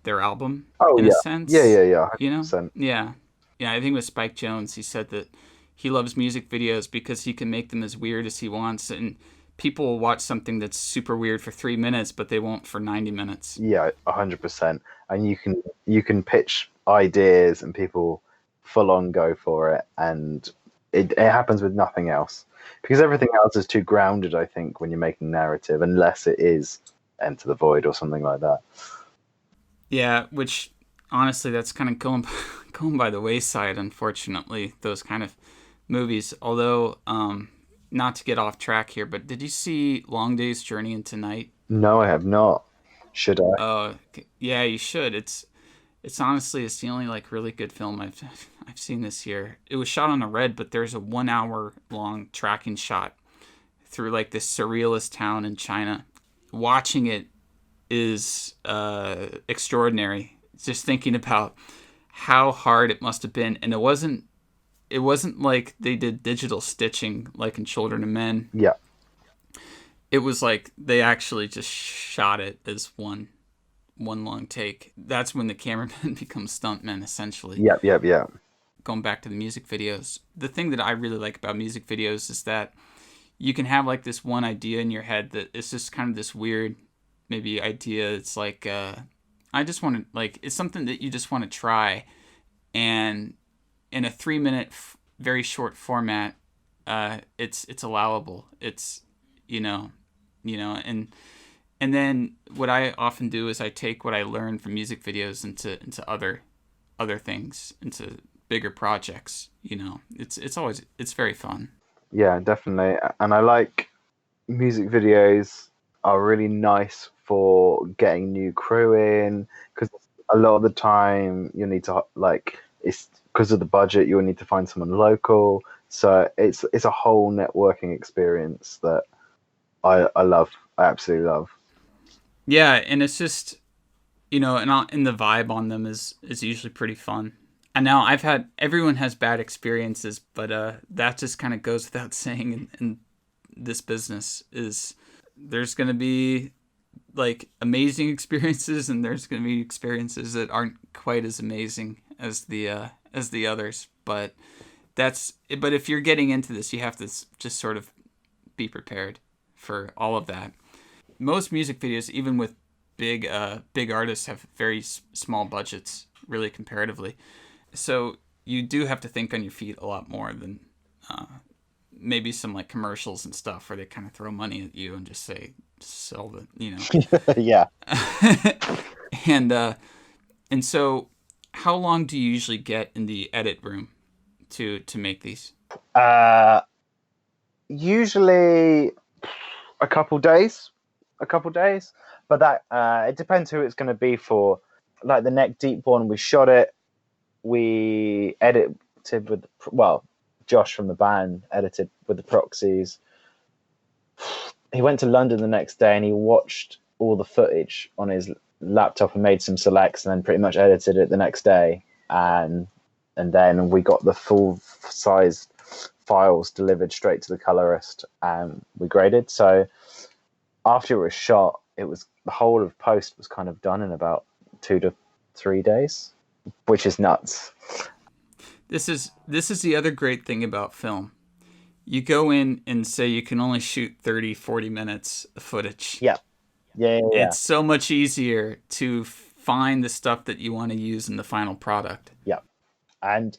their album Oh in a yeah, sense, yeah, 100%. yeah. Yeah, I think with Spike Jones, he said that he loves music videos because he can make them as weird as he wants, and people will watch something that's super weird for 3 minutes, but they won't for 90 minutes. Yeah, 100%. And you can pitch ideas and people full on go for it, and it happens with nothing else because everything else is too grounded. I think when you're making narrative, unless it is Enter the Void or something like that. Yeah, which honestly, that's kind of going going by the wayside, unfortunately. Those kind of movies. Although, not to get off track here, but did you see Long Day's Journey into Night? No, I have not. Should I? Yeah, you should. It's honestly it's the only like really good film I've seen this year. It was shot on a red, but there's a 1 hour long tracking shot through like this surrealist town in China. Watching it is extraordinary. Just thinking about how hard it must have been, and it wasn't like they did digital stitching like in Children of Men. Yeah. It was like they actually just shot it as one long take. That's when the cameraman becomes stuntman, essentially. Yep. Going back to the music videos, the thing that I really like about music videos is that you can have like this one idea in your head that it's just kind of this weird maybe idea. It's like I just want to like it's something that you just want to try, and in a 3 minute very short format, it's allowable. It's you know and then what I often do is I take what I learn from music videos into other things, into bigger projects. It's very fun. Yeah, definitely. And I like music videos are really nice for getting new crew in because a lot of the time you need to like it's because of the budget you'll need to find someone local. So it's a whole networking experience that I love. I absolutely love. Yeah, and it's just, and the vibe on them is usually pretty fun. And now I've had everyone has bad experiences, but that just kind of goes without saying in this business is there's going to be like amazing experiences and there's going to be experiences that aren't quite as amazing as the others, but if you're getting into this, you have to just sort of be prepared for all of that. Most music videos, even with big artists, have very small budgets, really comparatively. So you do have to think on your feet a lot more than maybe some like commercials and stuff where they kind of throw money at you and just say sell Yeah. and and so how long do you usually get in the edit room to make these? Uh, Usually a couple days, a couple days. But that it depends who it's going to be for. Like the neck deep one, we shot it. We edited with Josh from the band edited with the proxies. He went to London the next day and he watched all the footage on his laptop and made some selects and then pretty much edited it the next day. And then we got the full size files delivered straight to the colorist and we graded. So after it was shot, it was the whole of post was kind of done in about 2 to 3 days, which is nuts. This is the other great thing about film. You go in and say you can only shoot 30-40 minutes of footage. Yeah. Yeah. It's so much easier to find the stuff that you want to use in the final product. Yeah. And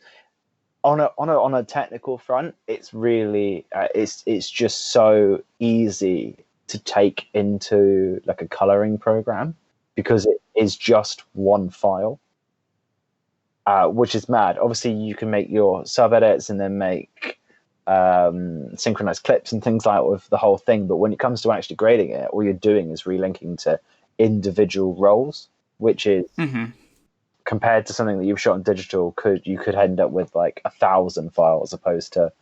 on a technical front, it's really it's just so easy to take into like a coloring program because it is just one file, which is mad. Obviously, you can make your sub edits and then make synchronized clips and things like that with the whole thing. But when it comes to actually grading it, all you're doing is relinking to individual roles, which is compared to something that you've shot in digital, you could end up with like 1,000 files opposed to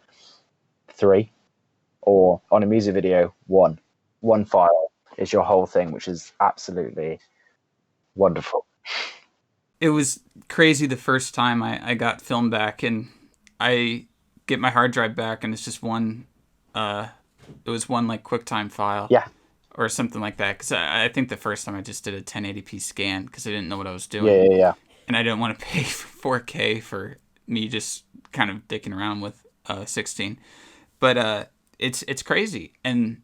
3, or on a music video, one file is your whole thing, which is absolutely wonderful. It was crazy the first time I got film back and I get my hard drive back and it's just one it was one like QuickTime file Yeah. or something like that, because I think the first time I just did a 1080p scan because I didn't know what I was doing. Yeah. And I didn't want to pay for 4K for me just kind of dicking around with 16. But it's crazy. And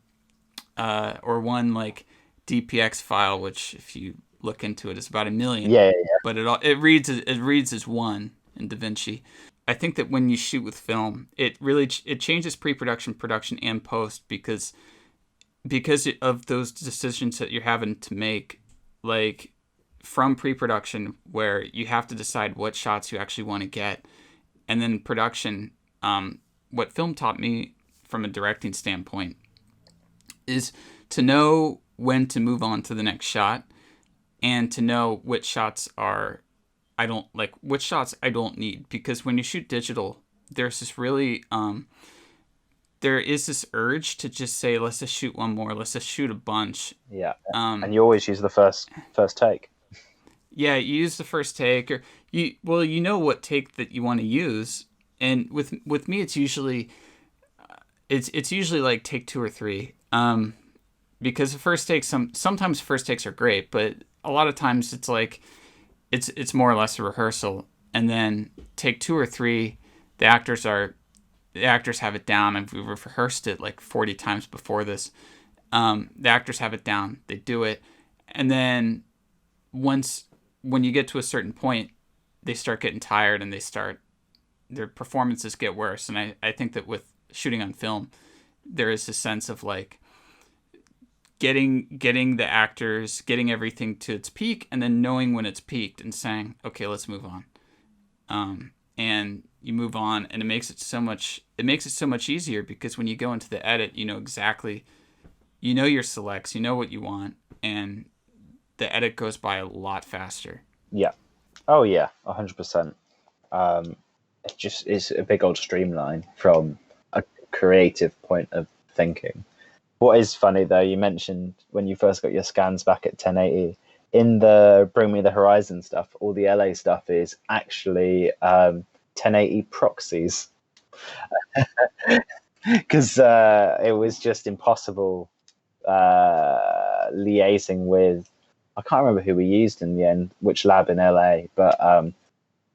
or one like DPX file, which if you look into it, is about 1 million. Yeah. But it reads as one in DaVinci. I think that when you shoot with film, it changes pre-production, production, and post because of those decisions that you're having to make, like from pre-production where you have to decide what shots you actually want to get, and then production. What film taught me from a directing standpoint is to know when to move on to the next shot and to know which shots I don't need, because when you shoot digital, there's this really there is this urge to just say, let's just shoot one more, let's just shoot a bunch. Yeah. And you always use the first take. Yeah, you use the first take, or you know what take that you want to use, and with me it's usually like take 2 or 3, because the first take sometimes first takes are great, but a lot of times it's like it's more or less a rehearsal, and then take 2 or 3, the actors have it down, and we've rehearsed it like 40 times before this. The actors have it down, they do it, and then when you get to a certain point, they start getting tired and their performances get worse. And I think that with shooting on film, there is a sense of like getting the actors, getting everything to its peak, and then knowing when it's peaked and saying, okay, let's move on. And you move on, and it makes it so much easier, because when you go into the edit, you know exactly, your selects, you know what you want, and the edit goes by a lot faster. Yeah. Oh yeah, 100%. It just is a big old streamline from a creative point of thinking. What is funny though, you mentioned when you first got your scans back at 1080. In the Bring Me the Horizon stuff, all the LA stuff is actually 1080 proxies because it was just impossible liaising with. I can't remember who we used in the end, which lab in LA, but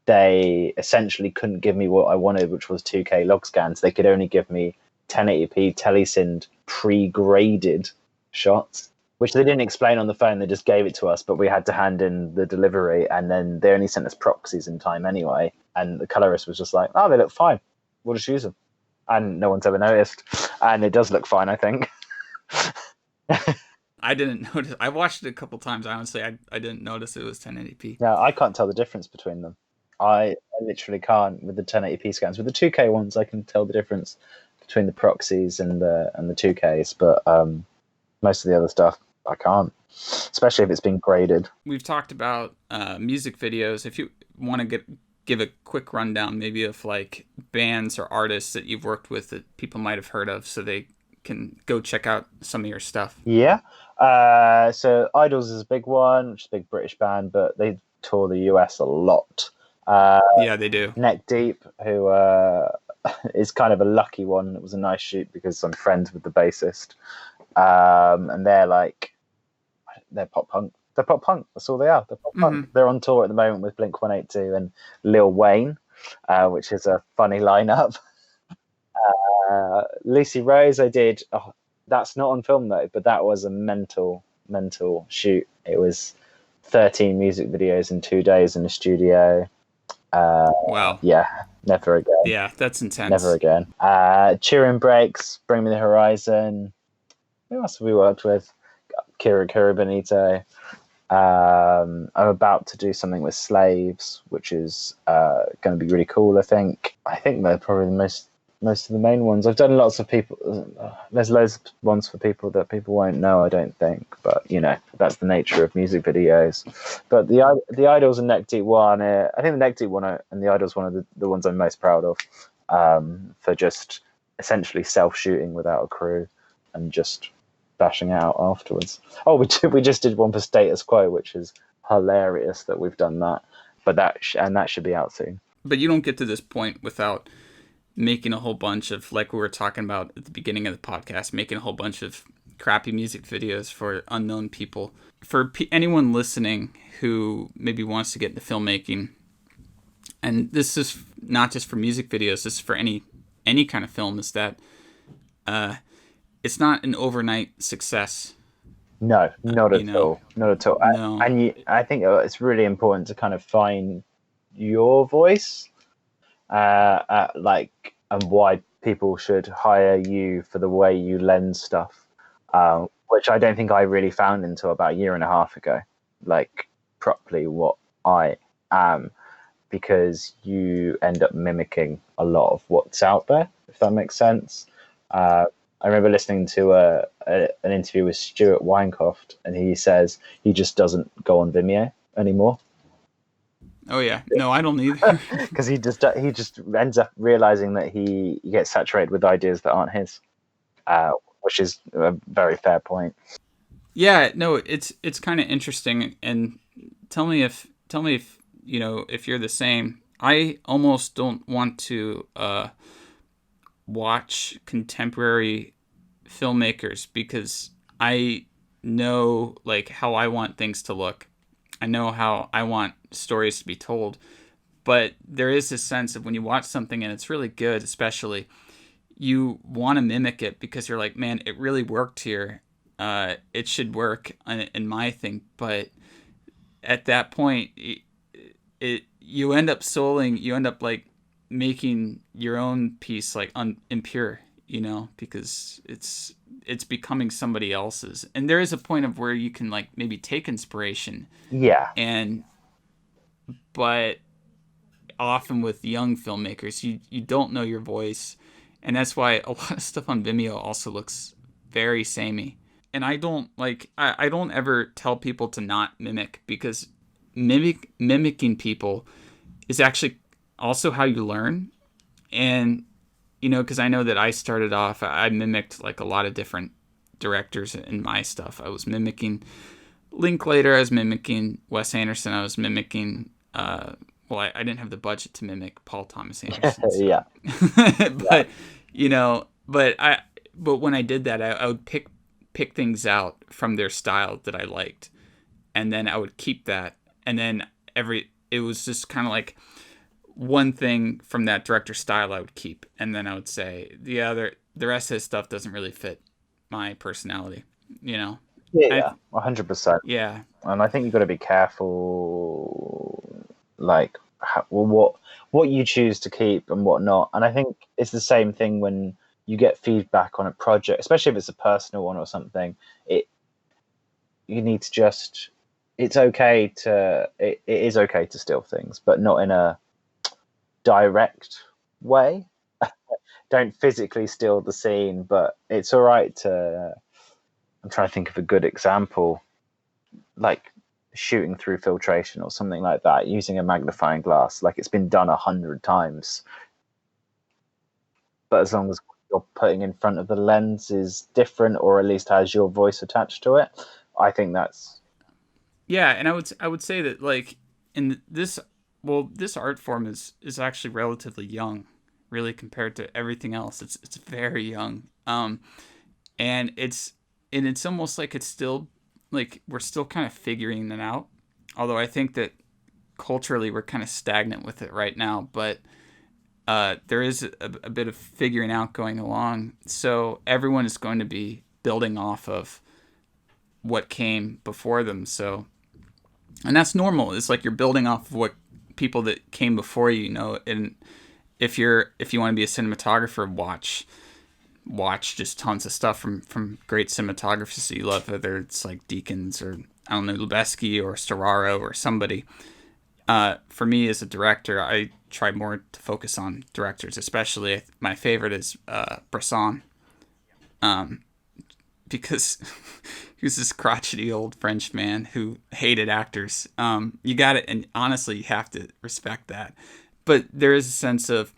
they essentially couldn't give me what I wanted, which was 2K log scans. They could only give me 1080p telesynd pre-graded shots, which they didn't explain on the phone. They just gave it to us, but we had to hand in the delivery, and then they only sent us proxies in time anyway. And the colorist was just like, "Oh, they look fine. We'll just use them." And no one's ever noticed. And it does look fine, I think. I didn't notice. I watched it a couple times. Honestly, I didn't notice it was 1080p. No, I can't tell the difference between them. I literally can't with the 1080p scans. With the 2K ones, I can tell the difference between the proxies and the 2Ks, but most of the other stuff I can't, especially if it's been graded. We've talked about music videos. If you want to give a quick rundown, maybe of like bands or artists that you've worked with that people might have heard of, so they can go check out some of your stuff. Yeah. So Idols is a big one, which is a big British band, but they tour the US a lot. Yeah, they do. Neck Deep, who is kind of a lucky one. It was a nice shoot because I'm friends with the bassist. And they're pop punk. They're pop punk. That's all they are. They're pop punk. They're on tour at the moment with Blink-182 and Lil Wayne, which is a funny lineup. Lucy Rose, I did. Oh, that's not on film though, but that was a mental shoot. It was 13 music videos in 2 days in the studio. Wow. Yeah, never again. Yeah, that's intense. Never again. Cheering Breaks, Bring Me the Horizon. Who else have we worked with? Kero Kero Bonito. I'm about to do something with Slaves, which is going to be really cool. I think they're probably the most of the main ones. I've done lots of people. There's loads of ones for people that people won't know, I don't think. But that's the nature of music videos. But the Idols and Neck Deep one, I think the Neck Deep one and the Idols one are the ones I'm most proud of, for just essentially self-shooting without a crew and just bashing out afterwards. Oh, we just did one for Status Quo, which is hilarious that we've done that. But that should be out soon. But you don't get to this point without making a whole bunch of, like we were talking about at the beginning of the podcast, making a whole bunch of crappy music videos for unknown people. For anyone listening who maybe wants to get into filmmaking, and this is not just for music videos, this is for any kind of film, is that it's not an overnight success. No, not at all. Not at all. No. I think it's really important to kind of find your voice, and why people should hire you for the way you lend stuff, which I don't think I really found until about a year and a half ago, like properly what I am, because you end up mimicking a lot of what's out there, if that makes sense. I remember listening to an interview with Stuart Winecoft, and he says he just doesn't go on Vimeo anymore. Oh yeah, no, I don't either. Because he just ends up realizing that he gets saturated with ideas that aren't his, which is a very fair point. Yeah, no, it's kind of interesting, and tell me if if you're the same. I almost don't want to watch contemporary filmmakers because I know like how I want things to look. I know how I want stories to be told. But there is this sense of when you watch something and it's really good, especially, you want to mimic it because you're like, man, it really worked here. It should work in my thing. But at that point, you end up souling, you end up like making your own piece like impure, because it's becoming somebody else's. And there is a point of where you can like maybe take inspiration. Yeah. But often with young filmmakers, you don't know your voice, and that's why a lot of stuff on Vimeo also looks very samey. And I don't ever tell people to not mimic, because mimicking people is actually also how you learn. And because I know that I started off, I mimicked like a lot of different directors in my stuff. I was mimicking Linklater, I was mimicking Wes Anderson, I was mimicking. Well, I didn't have the budget to mimic Paul Thomas Anderson, so. Yeah. Yeah. But but when I did that, I would pick things out from their style that I liked, and then I would keep that, and then it was just kind of like one thing from that director's style I would keep, and then I would say the rest of his stuff doesn't really fit my personality, you know. Yeah, 100%. Yeah, And I think you've got to be careful, like what you choose to keep and what not. And I think it's the same thing when you get feedback on a project, especially if it's a personal one or something. You need to just. It's okay to. It is okay to steal things, but not in a direct way. Don't physically steal the scene, but it's all right to. I'm trying to think of a good example, like shooting through filtration or something like that, using a magnifying glass. Like it's been done 100 times, but as long as what you're putting in front of the lens is different, or at least has your voice attached to it, I think that's yeah, and I would say that like in this this art form is actually relatively young, really compared to everything else. It's very young, and it's almost like it's still like we're still kind of figuring it out. Although I think that culturally we're kind of stagnant with it right now, but there is a bit of figuring out going along. So everyone is going to be building off of what came before them. So, and that's normal. It's like you're building off of what people that came before you, you know. And if you want to be a cinematographer, watch just tons of stuff from great cinematographers that you love, whether it's like Deakins or I don't know, Lubeski or Storaro or somebody. For me as a director, I try more to focus on directors, especially my favorite is Bresson, because he was this crotchety old French man who hated actors. You got it, and honestly, you have to respect that. But there is a sense of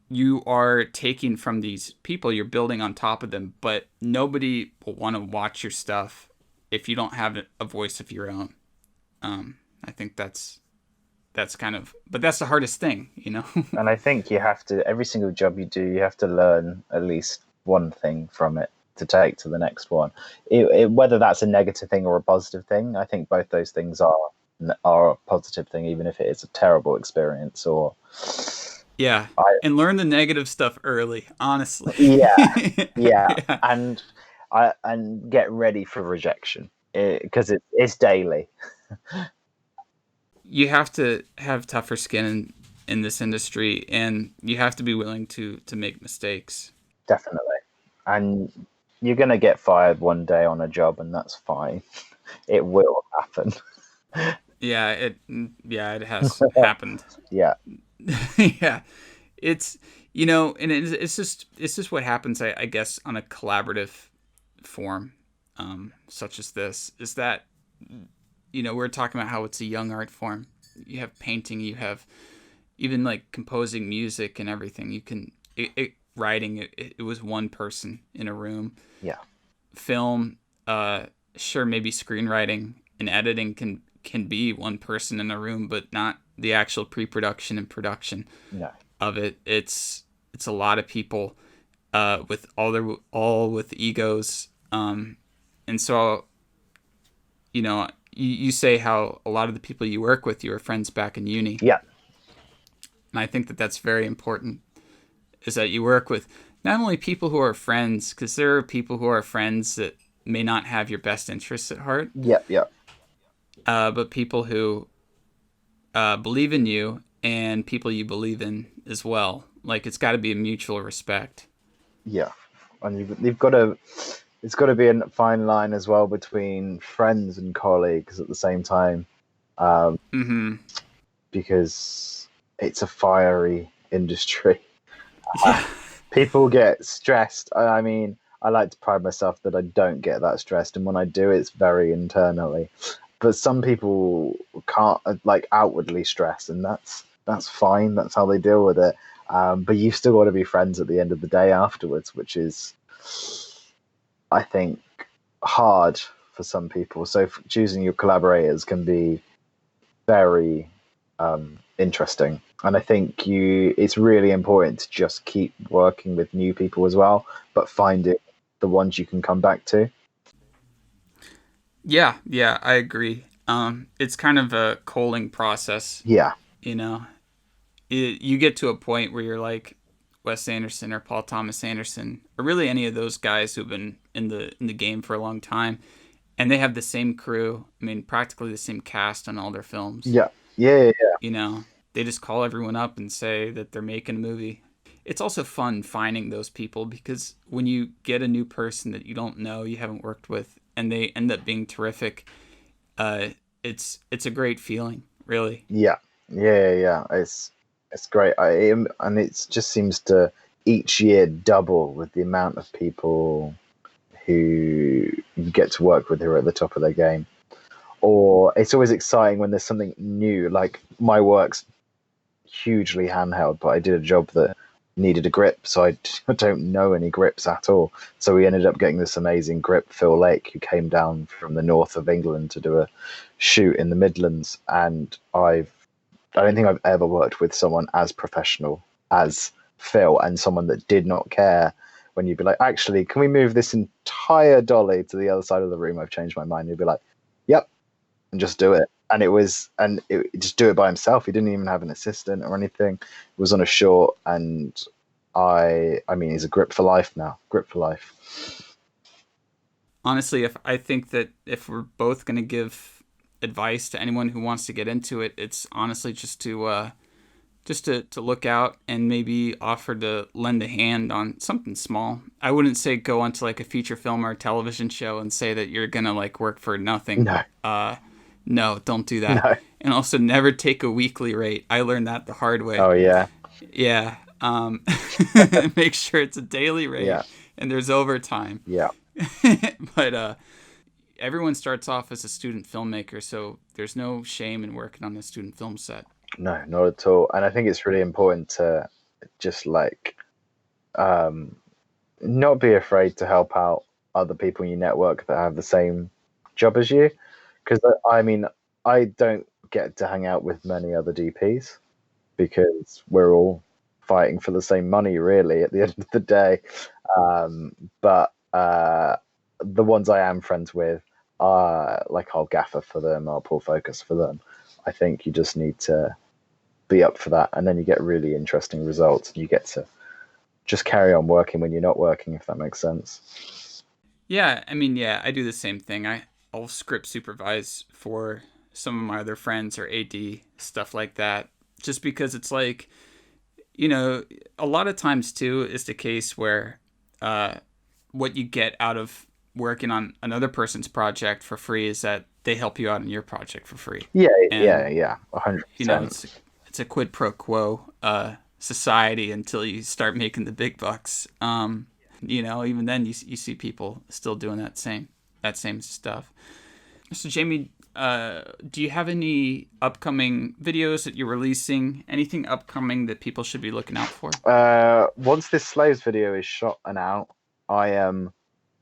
you are taking from these people, you're building on top of them, but nobody will want to watch your stuff if you don't have a voice of your own. I think that's kind of, but that's the hardest thing, you know. and I think you have to, every single job you do, you have to learn at least one thing from it to take to the next one. Whether that's a negative thing or a positive thing, I think both those things are a positive thing, even if it is a terrible experience. Or Yeah, and learn the negative stuff early, honestly. yeah, yeah, Yeah. and get ready for rejection because it's daily. You have to have tougher skin in this industry, and you have to be willing to make mistakes. Definitely. And you're going to get fired one day on a job, and that's fine. It will happen. It has happened. Yeah. Yeah, it's you know, and it's just what happens, I guess, on a collaborative form, such as this, is that we're talking about how it's a young art form. You have painting, you have even like composing music and everything. You can writing. It was one person in a room. Yeah. Film, sure, maybe screenwriting and editing can be one person in a room, but not the actual pre-production and production of it. It's a lot of people with all with egos, and so you say how a lot of the people you work with, you were friends back in uni. Yeah. And I think that that's very important, is that you work with not only people who are friends, because there are people who are friends that may not have your best interests at heart. Yep. Yep. But people who believe in you and people you believe in as well. Like, it's got to be a mutual respect. Yeah. And you've got to, it's got to be a fine line as well between friends and colleagues at the same time. Because it's a fiery industry. Yeah. People get stressed. I mean, I like to pride myself that I don't get that stressed, and when I do, it's very internally. But some people can't like outwardly stress, and that's fine. That's how they deal with it. But you've still got to be friends at the end of the day afterwards, which is I think, hard for some people. So choosing your collaborators can be very interesting. And I think it's really important to just keep working with new people as well, but finding the ones you can come back to. Yeah, yeah, I agree. It's kind of a culling process, Yeah, you know. You get to a point where you're like Wes Anderson or Paul Thomas Anderson, or really any of those guys who've been in the game for a long time, and they have the same crew. I mean, practically the same cast on all their films. yeah, yeah, yeah, You know, they just call everyone up and say that they're making a movie. It's also fun finding those people because when you get a new person that you don't know, you haven't worked with, and they end up being terrific, uh, it's a great feeling, really. yeah, yeah, yeah. It's great. And it just seems to each year double with the amount of people who you get to work with who are at the top of their game. Or it's always exciting when there's something new. Like my work's hugely handheld, but I did a job that needed a grip, so I don't know any grips at all. So we ended up getting this amazing grip, Phil Lake, who came down from the north of England to do a shoot in the Midlands, and I don't think I've ever worked with someone as professional as Phil, and someone that did not care when you'd be like, actually, can we move this entire dolly to the other side of the room? I've changed my mind. You'd be like, yep, and just do it. And it just do it by himself. He didn't even have an assistant or anything. It was on a short, and I mean, he's a grip for life now. Grip for life. Honestly, if I think that if we're both going to give advice to anyone who wants to get into it, it's honestly just to look out and maybe offer to lend a hand on something small. I wouldn't say go onto like a feature film or a television show and say that you're gonna like work for nothing. No, No, don't do that. no. And also never take a weekly rate. I learned that the hard way. Oh yeah, Yeah. Make sure it's a daily yeah, rate and there's overtime. yeah. But everyone starts off as a student filmmaker, so there's no shame in working on a student film set. No, not at all. And I think it's really important to just like um, not be afraid to help out other people in your network that have the same job as you. Because I mean, I don't get to hang out with many other DPs because we're all fighting for the same money, really, at the end of the day. But the ones I am friends with are like I'll gaffer for them, I'll pull focus for them. I think you just need to be up for that, and then you get really interesting results. And you get to just carry on working when you're not working, if that makes sense. Yeah, I mean, yeah, I do the same thing. I'll script supervise for some of my other friends or AD stuff like that, just because it's like, you know, a lot of times too is the case where uh, what you get out of working on another person's project for free is that they help you out in your project for free, Yeah, and yeah, yeah, you know 100%. it's a quid pro quo society until you start making the big bucks. You know, even then you see people still doing that same stuff. So Jamie, do you have any upcoming videos that you're releasing? Anything upcoming that people should be looking out for? Once this slaves video is shot and out, I am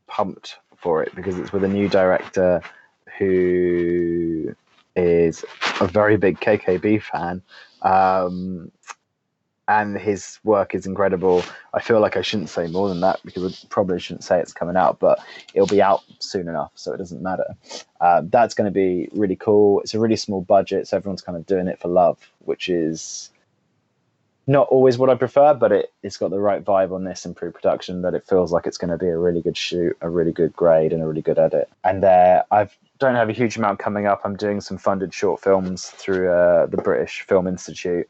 pumped for it because it's with a new director who is a very big KKB fan. Um, and his work is incredible. I feel like I shouldn't say more than that because I probably shouldn't say it's coming out, but it'll be out soon enough, so it doesn't matter. That's going to be really cool. It's a really small budget, so everyone's kind of doing it for love, which is not always what I prefer, but it's got the right vibe on this in pre-production that it feels like it's going to be a really good shoot, a really good grade, and a really good edit. And I don't have a huge amount coming up. I'm doing some funded short films through the British Film Institute,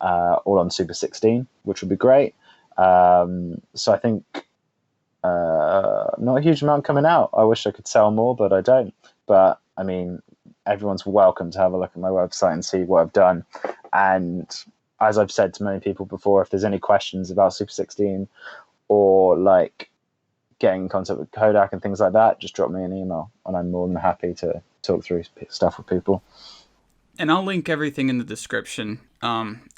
all on Super 16, which would be great. So I think not a huge amount coming out. I wish I could sell more, but I don't. But I mean, everyone's welcome to have a look at my website and see what I've done. And as I've said to many people before, if there's any questions about Super 16 or like getting in contact with Kodak and things like that, just drop me an email, and I'm more than happy to talk through stuff with people. And I'll link everything in the description,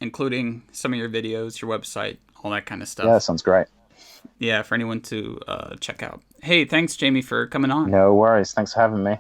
including some of your videos, your website, all that kind of Yeah, stuff. sounds great. Yeah, for anyone to check out. Hey, thanks, Jamie, for coming on. No worries. Thanks for having me.